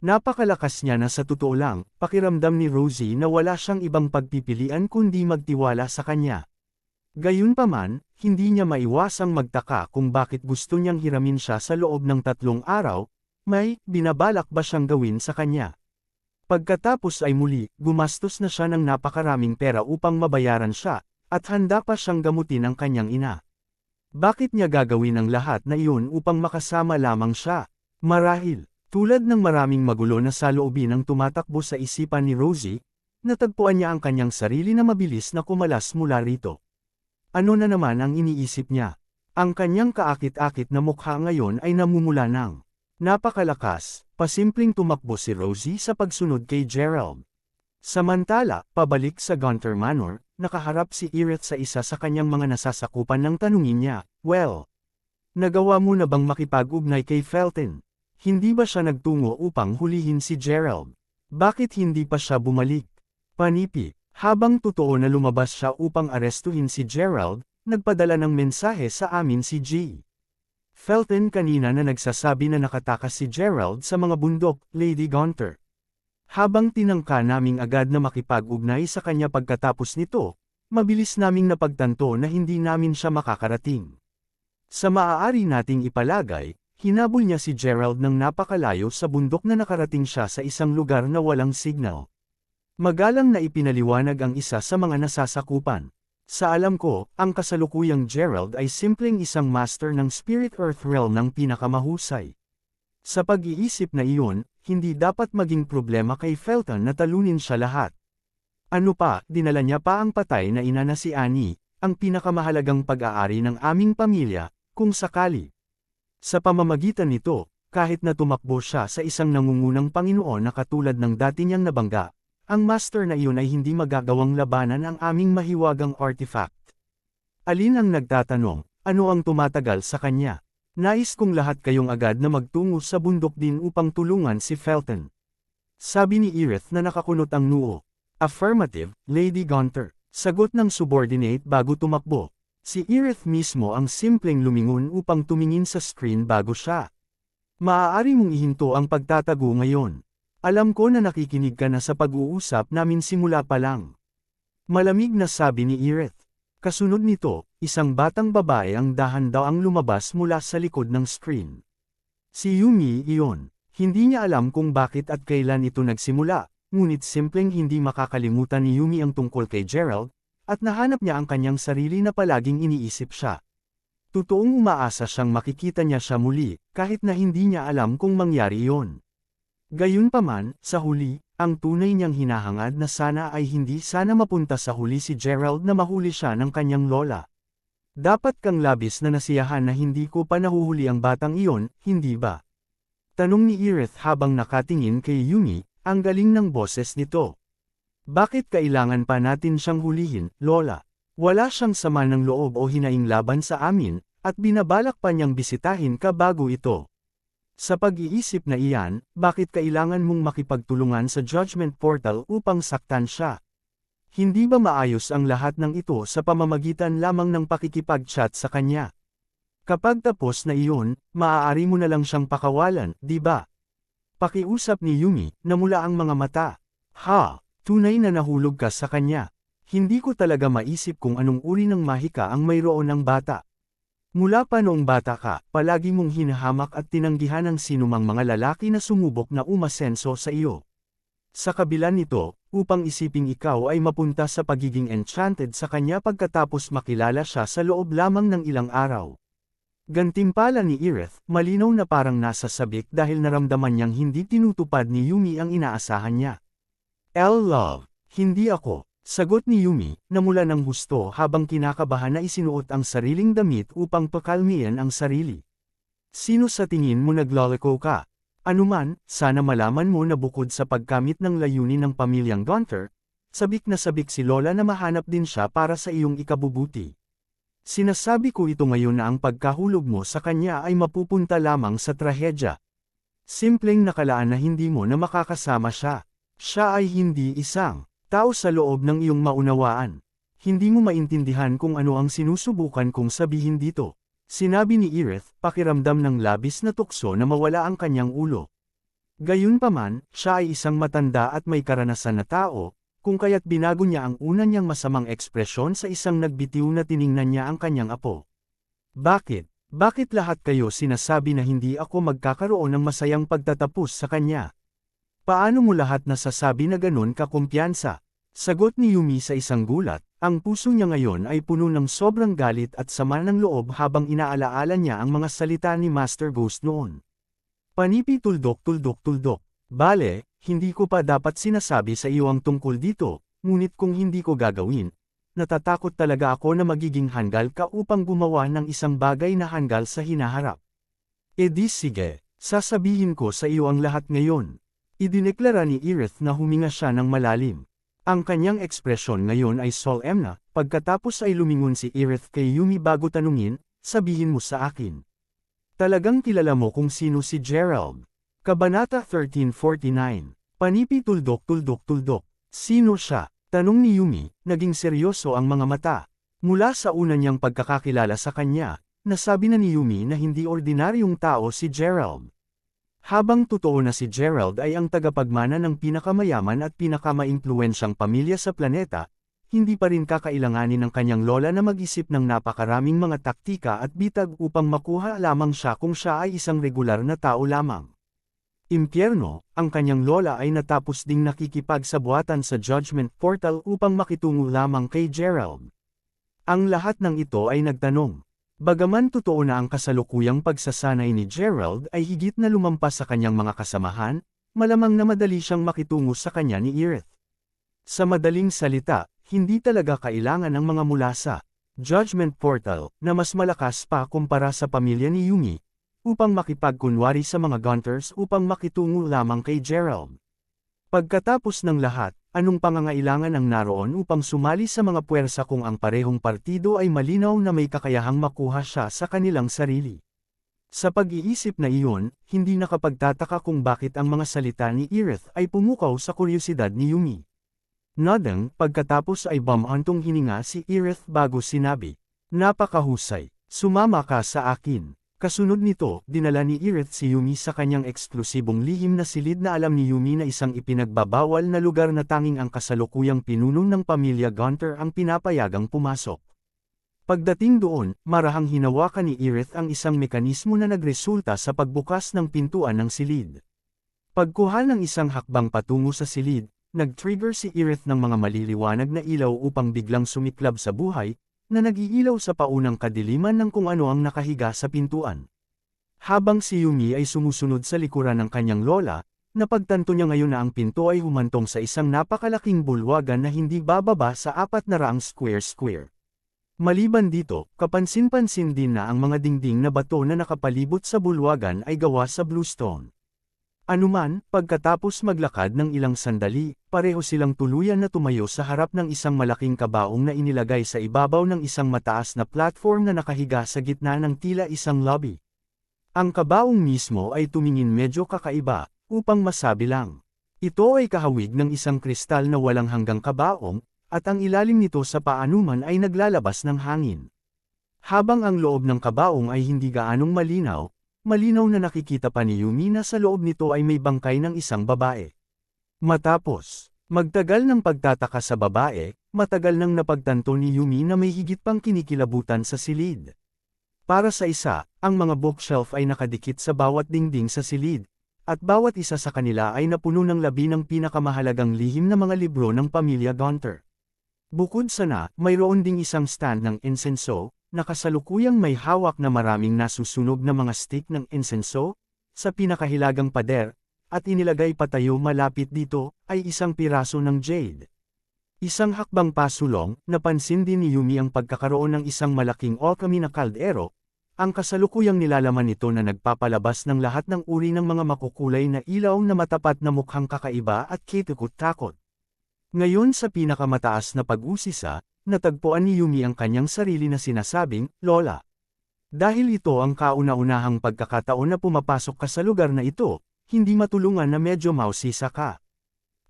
Napakalakas niya na sa totoo lang, pakiramdam ni Rosie na wala siyang ibang pagpipilian kundi magtiwala sa kanya. Gayunpaman, hindi niya maiwasang magtaka kung bakit gusto niyang hiramin siya sa loob ng 3 araw, may binabalak ba siyang gawin sa kanya? Pagkatapos ay muli, gumastos na siya ng napakaraming pera upang mabayaran siya, at handa pa siyang gamutin ang kanyang ina. Bakit niya gagawin ang lahat na iyon upang makasama lamang siya? Marahil, tulad ng maraming magulo na saloobin ang tumatakbo sa isipan ni Rosie, natagpuan niya ang kanyang sarili na mabilis na kumalas mula rito. Ano na naman ang iniisip niya? Ang kanyang kaakit-akit na mukha ngayon ay namumula ng napakalakas, pasimpleng tumakbo si Rosie sa pagsunod kay Gerald. Samantala, pabalik sa Gunter Manor, nakaharap si Irith sa isa sa kanyang mga nasasakupan ng tanungin niya, "Well, nagawa mo na bang makipag-ugnay kay Felton? Hindi ba siya nagtungo upang hulihin si Gerald? Bakit hindi pa siya bumalik?" Panipi. Habang totoo na lumabas siya upang arestuhin si Gerald, nagpadala ng mensahe sa amin si G. Felton kanina na nagsasabi na nakatakas si Gerald sa mga bundok, Lady Gunter. Habang tinangka naming agad na makipag-ugnay sa kanya pagkatapos nito, mabilis naming napagtanto na hindi namin siya makakarating. Sa maaari nating ipalagay, Hinabol niya si Gerald ng napakalayo sa bundok na nakarating siya sa isang lugar na walang signal. Magalang na ipinaliwanag ang isa sa mga nasasakupan. Sa alam ko, ang kasalukuyang Gerald ay simpleng isang master ng Spirit Earth Realm ng pinakamahusay. Sa pag-iisip na iyon, hindi dapat maging problema kay Felton na talunin siya lahat. Ano pa, dinala niya pa ang patay na ina na si Annie, ang pinakamahalagang pag-aari ng aming pamilya, kung sakali. Sa pamamagitan nito, kahit na tumakbo siya sa isang nangungunang Panginoon na katulad ng dati niyang nabangga, ang master na iyon ay hindi magagawang labanan ang aming mahiwagang artifact. Alin ang nagtatanong, ano ang tumatagal sa kanya? Nais kong lahat kayong agad na magtungo sa bundok din upang tulungan si Felton. Sabi ni Aerith na nakakunot ang noo. Affirmative, Lady Gunther. Sagot ng subordinate bago tumakbo. Si Aerith mismo ang simpleng lumingon upang tumingin sa screen bago siya. Maaari mong ihinto ang pagtatago ngayon. Alam ko na nakikinig ka na sa pag-uusap namin simula pa lang. Malamig na sabi ni Aerith. Kasunod nito, isang batang babae ang dahan-daang lumabas mula sa likod ng screen. Si Yumi iyon. Hindi niya alam kung bakit at kailan ito nagsimula, ngunit simpleng hindi makakalimutan ni Yumi ang tungkol kay Gerald, at nahanap niya ang kanyang sarili na palaging iniisip siya. Totoong umaasa siyang makikita niya siya muli, kahit na hindi niya alam kung mangyari iyon. Gayunpaman, sa huli, ang tunay niyang hinahangad na sana ay hindi sana mapunta sa huli si Gerald na mahuli siya ng kanyang lola. Dapat kang labis na nasiyahan na hindi ko pa nahuhuli ang batang iyon, hindi ba? Tanong ni Aerith habang nakatingin kay Yumi, ang galing ng boses nito. Bakit kailangan pa natin siyang hulihin, Lola? Wala siyang sama ng loob o hinaing laban sa amin, at binabalak pa niyang bisitahin ka bago ito. Sa pag-iisip na iyan, bakit kailangan mong makipagtulungan sa Judgment Portal upang saktan siya? Hindi ba maayos ang lahat ng ito sa pamamagitan lamang ng pakikipag-chat sa kanya? Kapag tapos na iyon, maaari mo na lang siyang pakawalan, di ba? Pakiusap ni Yumi, namula ang mga mata. Ha! Tunay na nahulog ka sa kanya. Hindi ko talaga maisip kung anong uri ng mahika ang mayroon ng bata. Mula pa noong bata ka, palagi mong hinahamak at tinanggihan ang sinumang mga lalaki na sumubok na umasenso sa iyo. Sa kabila nito, upang isiping ikaw ay mapunta sa pagiging enchanted sa kanya pagkatapos makilala siya sa loob lamang ng ilang araw. Gantimpala ni Aerith, malinaw na parang nasa sabik dahil naramdaman niyang hindi tinutupad ni Yumi ang inaasahan niya. Love, hindi ako, sagot ni Yumi, namula ng husto habang kinakabahan na isinuot ang sariling damit upang pakalmihan ang sarili. Sino sa tingin mo nagloloko ka? Anuman, sana malaman mo na bukod sa pagkamit ng layunin ng pamilyang Gunther, sabik na sabik si Lola na mahanap din siya para sa iyong ikabubuti. Sinasabi ko ito ngayon na ang pagkahulog mo sa kanya ay mapupunta lamang sa trahedya. Simpleng nakalaan na hindi mo na makakasama siya. Siya ay hindi isang tao sa loob ng iyong maunawaan. Hindi mo maintindihan kung ano ang sinusubukan kong sabihin dito. Sinabi ni Aerith, pakiramdam ng labis na tukso na mawala ang kanyang ulo. Gayunpaman, siya ay isang matanda at may karanasan na tao, kung kaya't binago niya ang una niyang masamang ekspresyon sa isang nagbitiw na tiningnan niya ang kanyang apo. Bakit? Bakit lahat kayo sinasabi na hindi ako magkakaroon ng masayang pagtatapos sa kanya? Paano mo lahat nasasabi na ganun kakumpiyansa? Sagot ni Yumi sa isang gulat, ang puso niya ngayon ay puno ng sobrang galit at sama ng loob habang inaalaala niya ang mga salita ni Master Ghost noon. Panipi tuldok. Bale, hindi ko pa dapat sinasabi sa iyo ang tungkol dito, ngunit kung hindi ko gagawin, natatakot talaga ako na magiging hanggal ka upang gumawa ng isang bagay na hanggal sa hinaharap. E di sige, sasabihin ko sa iyo ang lahat ngayon. Idineklara ni Aerith na huminga siya ng malalim. Ang kanyang ekspresyon ngayon ay solemn na, pagkatapos ay lumingon si Aerith kay Yumi bago tanungin, sabihin mo sa akin. Talagang kilala mo kung sino si Gerald. Kabanata 1349. Panipi tuldok. Sino siya? Tanong ni Yumi, naging seryoso ang mga mata. Mula sa una niyang pagkakakilala sa kanya, nasabi na ni Yumi na hindi ordinaryong tao si Gerald. Habang totoo na si Gerald ay ang tagapagmana ng pinakamayaman at pinakamaimpluwensyang pamilya sa planeta, hindi pa rin kakailanganin ng kanyang lola na mag-isip ng napakaraming mga taktika at bitag upang makuha lamang siya kung siya ay isang regular na tao lamang. Impyerno, ang kanyang lola ay natapos ding nakikipagsabuatan sa Judgment Portal upang makitungo lamang kay Gerald. Ang lahat ng ito ay nagtanong. Bagaman totoo na ang kasalukuyang pagsasanay ni Gerald ay higit na lumampas sa kanyang mga kasamahan, malamang na madali siyang makitungo sa kanya ni Aerith. Sa madaling salita, hindi talaga kailangan ng mga mula sa Judgment Portal na mas malakas pa kumpara sa pamilya ni Yumi, upang makipagkunwari sa mga Gunters upang makitungo lamang kay Gerald. Pagkatapos ng lahat, anong pangangailangan ang naroon upang sumali sa mga puwersa kung ang parehong partido ay malinaw na may kakayahang makuha siya sa kanilang sarili? Sa pag-iisip na iyon, hindi nakapagtataka kung bakit ang mga salita ni Aerith ay pumukaw sa kuryosidad ni Yumi. Nadang, pagkatapos ay bumantong hininga si Aerith bago sinabi, "Napakahusay, sumama ka sa akin." Kasunod nito, dinala ni Aerith si Yumi sa kanyang eksklusibong lihim na silid na alam ni Yumi na isang ipinagbabawal na lugar na tanging ang kasalukuyang pinuno ng pamilya Gunter ang pinapayagang pumasok. Pagdating doon, marahang hinawakan ni Aerith ang isang mekanismo na nagresulta sa pagbukas ng pintuan ng silid. Pagkuha ng isang hakbang patungo sa silid, nag-trigger si Aerith ng mga maliliwanag na ilaw upang biglang sumiklab sa buhay, na nag-iilaw sa paunang kadiliman ng kung ano ang nakahiga sa pintuan. Habang si Yumi ay sumusunod sa likuran ng kanyang lola, napagtanto niya ngayon na ang pinto ay humantong sa isang napakalaking bulwagan na hindi bababa sa 400 square. Maliban dito, kapansin-pansin din na ang mga dingding na bato na nakapalibot sa bulwagan ay gawa sa bluestone. Anuman, pagkatapos maglakad ng ilang sandali, pareho silang tuluyan na tumayo sa harap ng isang malaking kabaong na inilagay sa ibabaw ng isang mataas na platform na nakahiga sa gitna ng tila isang lobby. Ang kabaong mismo ay tumingin medyo kakaiba, upang masabi lang. Ito ay kahawig ng isang kristal na walang hanggang kabaong, at ang ilalim nito sa paanuman ay naglalabas ng hangin. Habang ang loob ng kabaong ay hindi gaanong malinaw na nakikita pa ni Yumi na sa loob nito ay may bangkay ng isang babae. Matapos magtagal ng pagtataka sa babae, matagal nang napagtanto ni Yumi na may higit pang kinikilabutan sa silid. Para sa isa, ang mga bookshelf ay nakadikit sa bawat dingding sa silid, at bawat isa sa kanila ay napuno ng labi ng pinakamahalagang lihim na mga libro ng pamilya Gunter. Bukod sa mayroon ding isang stand ng insenso, na kasalukuyang may hawak na maraming nasusunog na mga stick ng insenso, sa pinakahilagang pader, at inilagay patayo malapit dito, ay isang piraso ng jade. Isang hakbang pasulong, napansin din ni Yumi ang pagkakaroon ng isang malaking alchemy na kaldero, ang kasalukuyang nilalaman nito na nagpapalabas ng lahat ng uri ng mga makukulay na ilaw na matapat na mukhang kakaiba at kitikot-takot. Ngayon sa pinakamataas na pag-usisa, natagpuan ni Yumi ang kanyang sarili na sinasabing, "Lola." Dahil ito ang kauna-unahang pagkakataon na pumapasok ka sa lugar na ito, hindi matulungan na medyo mausisa ka.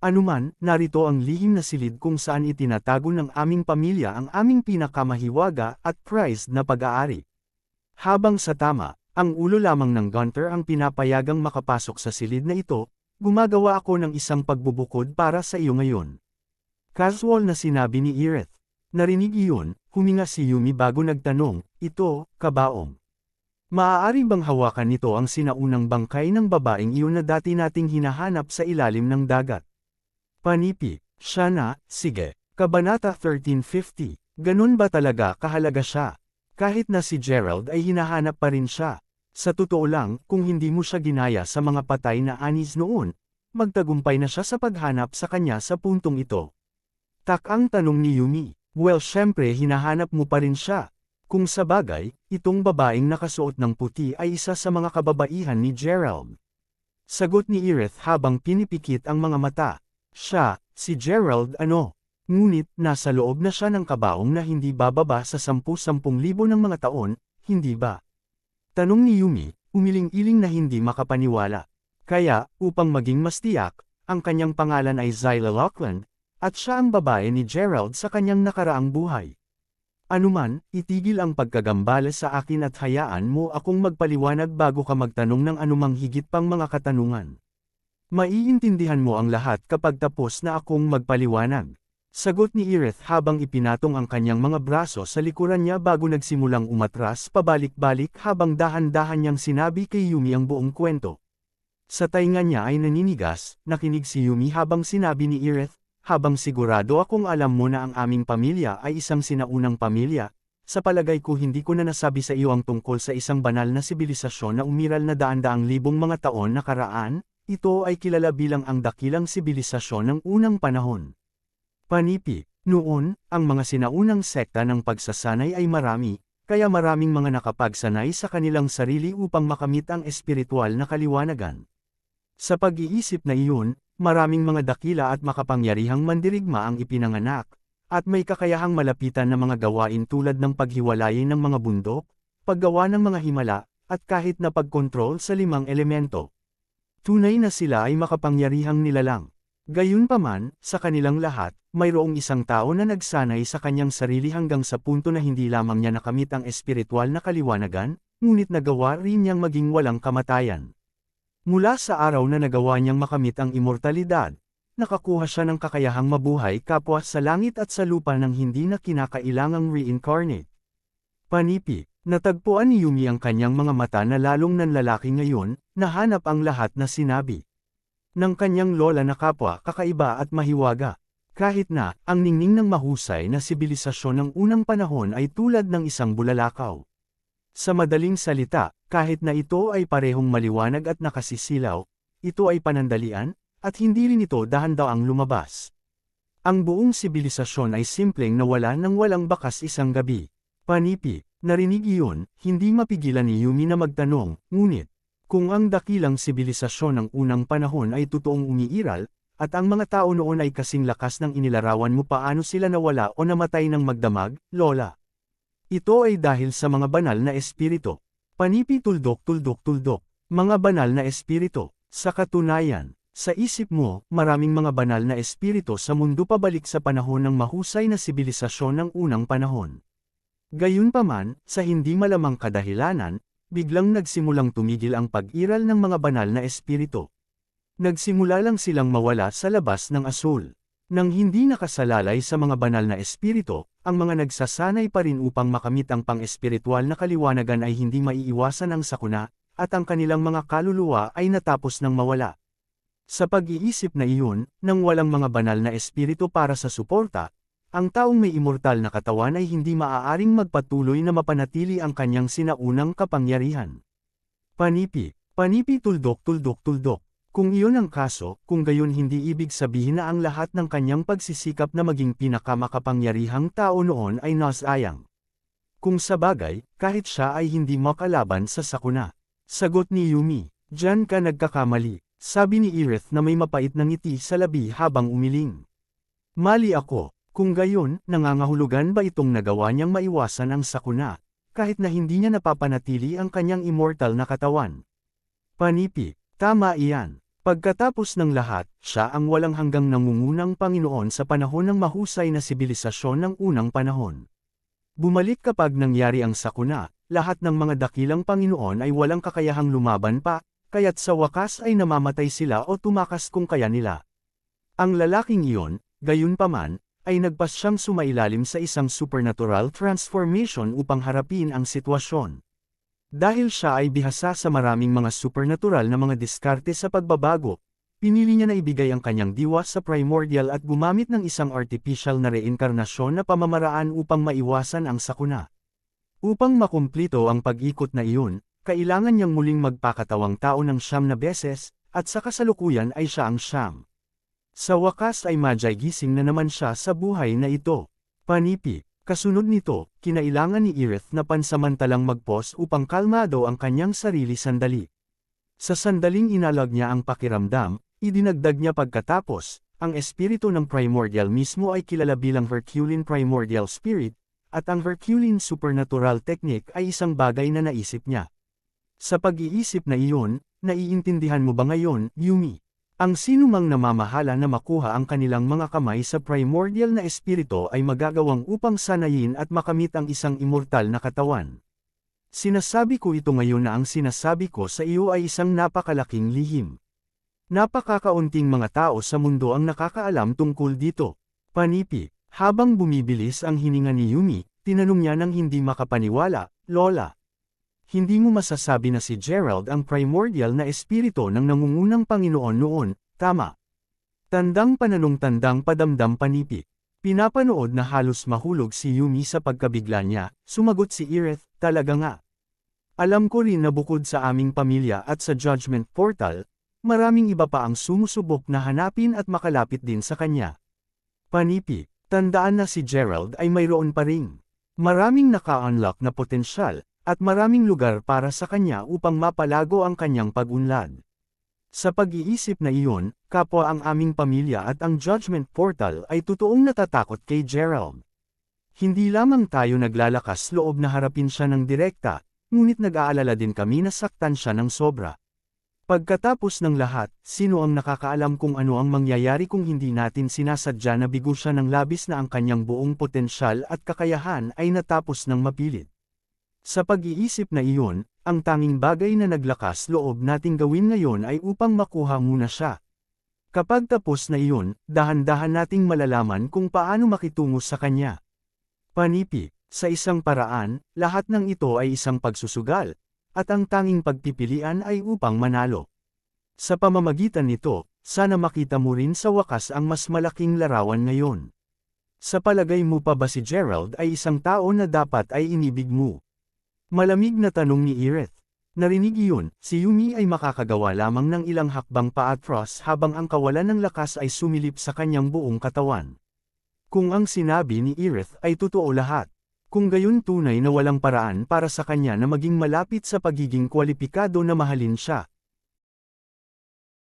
Anuman, narito ang lihim na silid kung saan itinatago ng aming pamilya ang aming pinakamahiwaga at prized na pag-aari. Habang sa tama, ang ulo lamang ng Gunter ang pinapayagang makapasok sa silid na ito, gumagawa ako ng isang pagbubukod para sa iyo ngayon. Casual na sinabi ni Aerith. Narinig iyon, huminga si Yumi bago nagtanong, "Ito, kabaong. Maaari bang hawakan nito ang sinaunang bangkay ng babaeng iyon na dati nating hinahanap sa ilalim ng dagat?" Panipi, siya na, sige. Kabanata 1350, ganun ba talaga kahalaga siya? Kahit na si Gerald ay hinahanap pa rin siya. Sa totoo lang, kung hindi mo siya ginaya sa mga patay na anis noon, magtagumpay na siya sa paghanap sa kanya sa puntong ito. Takang tanong ni Yumi. Well, syempre hinahanap mo pa rin siya. Kung sa bagay, itong babaeng nakasuot ng puti ay isa sa mga kababaihan ni Gerald. Sagot ni Aerith habang pinipikit ang mga mata. Siya, si Gerald ano? Ngunit, nasa loob na siya ng kabaong na hindi bababa sa 10,000 ng mga taon, hindi ba? Tanong ni Yumi, umiling-iling na hindi makapaniwala. Kaya, upang maging mas tiyak, ang kanyang pangalan ay Zyla Lockland, at siya ang babae ni Gerald sa kanyang nakaraang buhay. Anuman, itigil ang pagkagambala sa akin at hayaan mo akong magpaliwanag bago ka magtanong ng anumang higit pang mga katanungan. Maiintindihan mo ang lahat kapag tapos na akong magpaliwanag. Sagot ni Irith habang ipinatong ang kanyang mga braso sa likuran niya bago nagsimulang umatras pabalik-balik habang dahan-dahan niyang sinabi kay Yumi ang buong kwento. Sa tainga niya ay naninigas, nakinig si Yumi habang sinabi ni Irith, habang sigurado akong alam mo na ang aming pamilya ay isang sinaunang pamilya, sa palagay ko hindi ko na nasabi sa iyo ang tungkol sa isang banal na sibilisasyon na umiral na daan-daang libong mga taon nakaraan, ito ay kilala bilang ang dakilang sibilisasyon ng unang panahon. Panipi, noon, ang mga sinaunang sekta ng pagsasanay ay marami, kaya maraming mga nakapagsanay sa kanilang sarili upang makamit ang espiritual na kaliwanagan. Sa pag-iisip na iyon, maraming mga dakila at makapangyarihang mandirigma ang ipinanganak, at may kakayahang malapitan na mga gawain tulad ng paghiwalayin ng mga bundok, paggawa ng mga himala, at kahit na pagkontrol sa 5 elemento. Tunay na sila ay makapangyarihang nilalang. Gayunpaman, sa kanilang lahat, mayroong isang tao na nagsanay sa kanyang sarili hanggang sa punto na hindi lamang niya nakamit ang espiritual na kaliwanagan, ngunit nagawa rin niyang maging walang kamatayan. Mula sa araw na nagawa niyang makamit ang immortalidad, nakakuha siya ng kakayahang mabuhay kapwa sa langit at sa lupa nang hindi na kinakailangang reincarnate. Panipi, natagpuan ni Yumi ang kanyang mga mata na lalong nanlalaki ngayon, nahanap ang lahat na sinabi ng kanyang lola na kapwa kakaiba at mahiwaga. Kahit na, ang ningning ng mahusay na sibilisasyon ng unang panahon ay tulad ng isang bulalakaw. Sa madaling salita, kahit na ito ay parehong maliwanag at nakasisilaw, ito ay panandalian, at hindi rin ito dahan-daang lumabas. Ang buong sibilisasyon ay simpleng nawala nang walang bakas isang gabi. Panipi, narinig iyon, hindi mapigilan ni Yumi na magtanong, ngunit, kung ang dakilang sibilisasyon ng unang panahon ay totoong umiiral, at ang mga tao noon ay kasing lakas ng inilarawan mo paano sila nawala o namatay ng magdamag, Lola. Ito ay dahil sa mga banal na espiritu. Panipi tuldok. Mga banal na espiritu. Sa katunayan, sa isip mo, maraming mga banal na espiritu sa mundo pabalik sa panahon ng mahusay na sibilisasyon ng unang panahon. Gayunpaman, sa hindi malamang kadahilanan, biglang nagsimulang tumigil ang pag-iral ng mga banal na espiritu. Nagsimula lang silang mawala sa labas ng asul. Nang hindi nakasalalay sa mga banal na espiritu, ang mga nagsasanay pa rin upang makamit ang pang-espiritual na kaliwanagan ay hindi maiiwasan ang sakuna, at ang kanilang mga kaluluwa ay natapos ng mawala. Sa pag-iisip na iyon, nang walang mga banal na espiritu para sa suporta, ang taong may immortal na katawan ay hindi maaaring magpatuloy na mapanatili ang kanyang sinaunang kapangyarihan. Panipi tuldok. Kung iyon ang kaso, kung gayon hindi ibig sabihin na ang lahat ng kanyang pagsisikap na maging pinakamakapangyarihang tao noon ay nasayang. Kung sabagay, kahit siya ay hindi makalaban sa sakuna. Sagot ni Yumi, "Diyan ka nagkakamali," sabi ni Irith na may mapait na ngiti sa labi habang umiling. "Mali ako. Kung gayon, nangangahulugan ba itong nagawa niyang maiwasan ang sakuna, kahit na hindi niya napapanatili ang kanyang immortal na katawan?" Panipi, tama iyan. Pagkatapos ng lahat, siya ang walang hanggang nangungunang Panginoon sa panahon ng mahusay na sibilisasyon ng unang panahon. Bumalik kapag nangyari ang sakuna, lahat ng mga dakilang Panginoon ay walang kakayahang lumaban pa, kaya't sa wakas ay namamatay sila o tumakas kung kaya nila. Ang lalaking iyon, gayunpaman, ay nagpasyang sumailalim sa isang supernatural transformation upang harapin ang sitwasyon. Dahil siya ay bihasa sa maraming mga supernatural na mga diskarte sa pagbabago, pinili niya na ibigay ang kanyang diwa sa primordial at gumamit ng isang artificial na reinkarnasyon na pamamaraan upang maiwasan ang sakuna. Upang makumplito ang pag-ikot na iyon, kailangan niyang muling magpakatawang tao ng 9 na beses, at sa kasalukuyan ay siya ang 9. Sa wakas ay gising na naman siya sa buhay na ito. Panipi. Kasunod nito, kinailangan ni Irith na pansamantalang mag-pause upang kalmado ang kanyang sarili sandali. Sa sandaling inalag niya ang pakiramdam, idinagdag niya pagkatapos, ang espiritu ng primordial mismo ay kilala bilang Herculean Primordial Spirit, at ang Herculean Supernatural Technique ay isang bagay na naisip niya. Sa pag-iisip na iyon, naiintindihan mo ba ngayon, Yumi? Ang sinumang namamahala na makuha ang kanilang mga kamay sa primordial na espiritu ay magagawang upang sanayin at makamit ang isang immortal na katawan. Sinasabi ko ito ngayon na ang sinasabi ko sa iyo ay isang napakalaking lihim. Napakakaunting mga tao sa mundo ang nakakaalam tungkol dito. Panipi, habang bumibilis ang hininga ni Yumi, tinanong niya ng hindi makapaniwala, Lola. Hindi mo masasabi na si Gerald ang primordial na espiritu ng nangungunang Panginoon noon, tama? Tandang pananong tandang padamdam Panipi. Pinapanood na halos mahulog si Yumi sa pagkabigla niya, sumagot si Irith, talaga nga. Alam ko rin na bukod sa aming pamilya at sa Judgment Portal, maraming iba pa ang sumusubok na hanapin at makalapit din sa kanya. Panipi, tandaan na si Gerald ay mayroon pa ring maraming naka-unlock na potensyal, at maraming lugar para sa kanya upang mapalago ang kanyang pag-unlad. Sa pag-iisip na iyon, kapwa ang aming pamilya at ang Judgment Portal ay totoong natatakot kay Gerald. Hindi lamang tayo naglalakas loob na harapin siya ng direkta, ngunit nag-aalala din kami na saktan siya ng sobra. Pagkatapos ng lahat, sino ang nakakaalam kung ano ang mangyayari kung hindi natin sinasadya na bigo siya ng labis na ang kanyang buong potensyal at kakayahan ay natapos ng mapilit. Sa pag-iisip na iyon, ang tanging bagay na naglakas loob nating gawin ngayon ay upang makuha muna siya. Kapag tapos na iyon, dahan-dahan nating malalaman kung paano makitungo sa kanya. Panipi, sa isang paraan, lahat ng ito ay isang pagsusugal, at ang tanging pagpipilian ay upang manalo. Sa pamamagitan nito, sana makita mo rin sa wakas ang mas malaking larawan ngayon. Sa palagay mo pa ba si Gerald ay isang tao na dapat ay inibig mo? Malamig na tanong ni Irith. Narinig iyon, si Yumi ay makakagawa lamang ng ilang hakbang paatras habang ang kawalan ng lakas ay sumilip sa kanyang buong katawan. Kung ang sinabi ni Irith ay totoo lahat, kung gayon tunay na walang paraan para sa kanya na maging malapit sa pagiging kwalipikado na mahalin siya,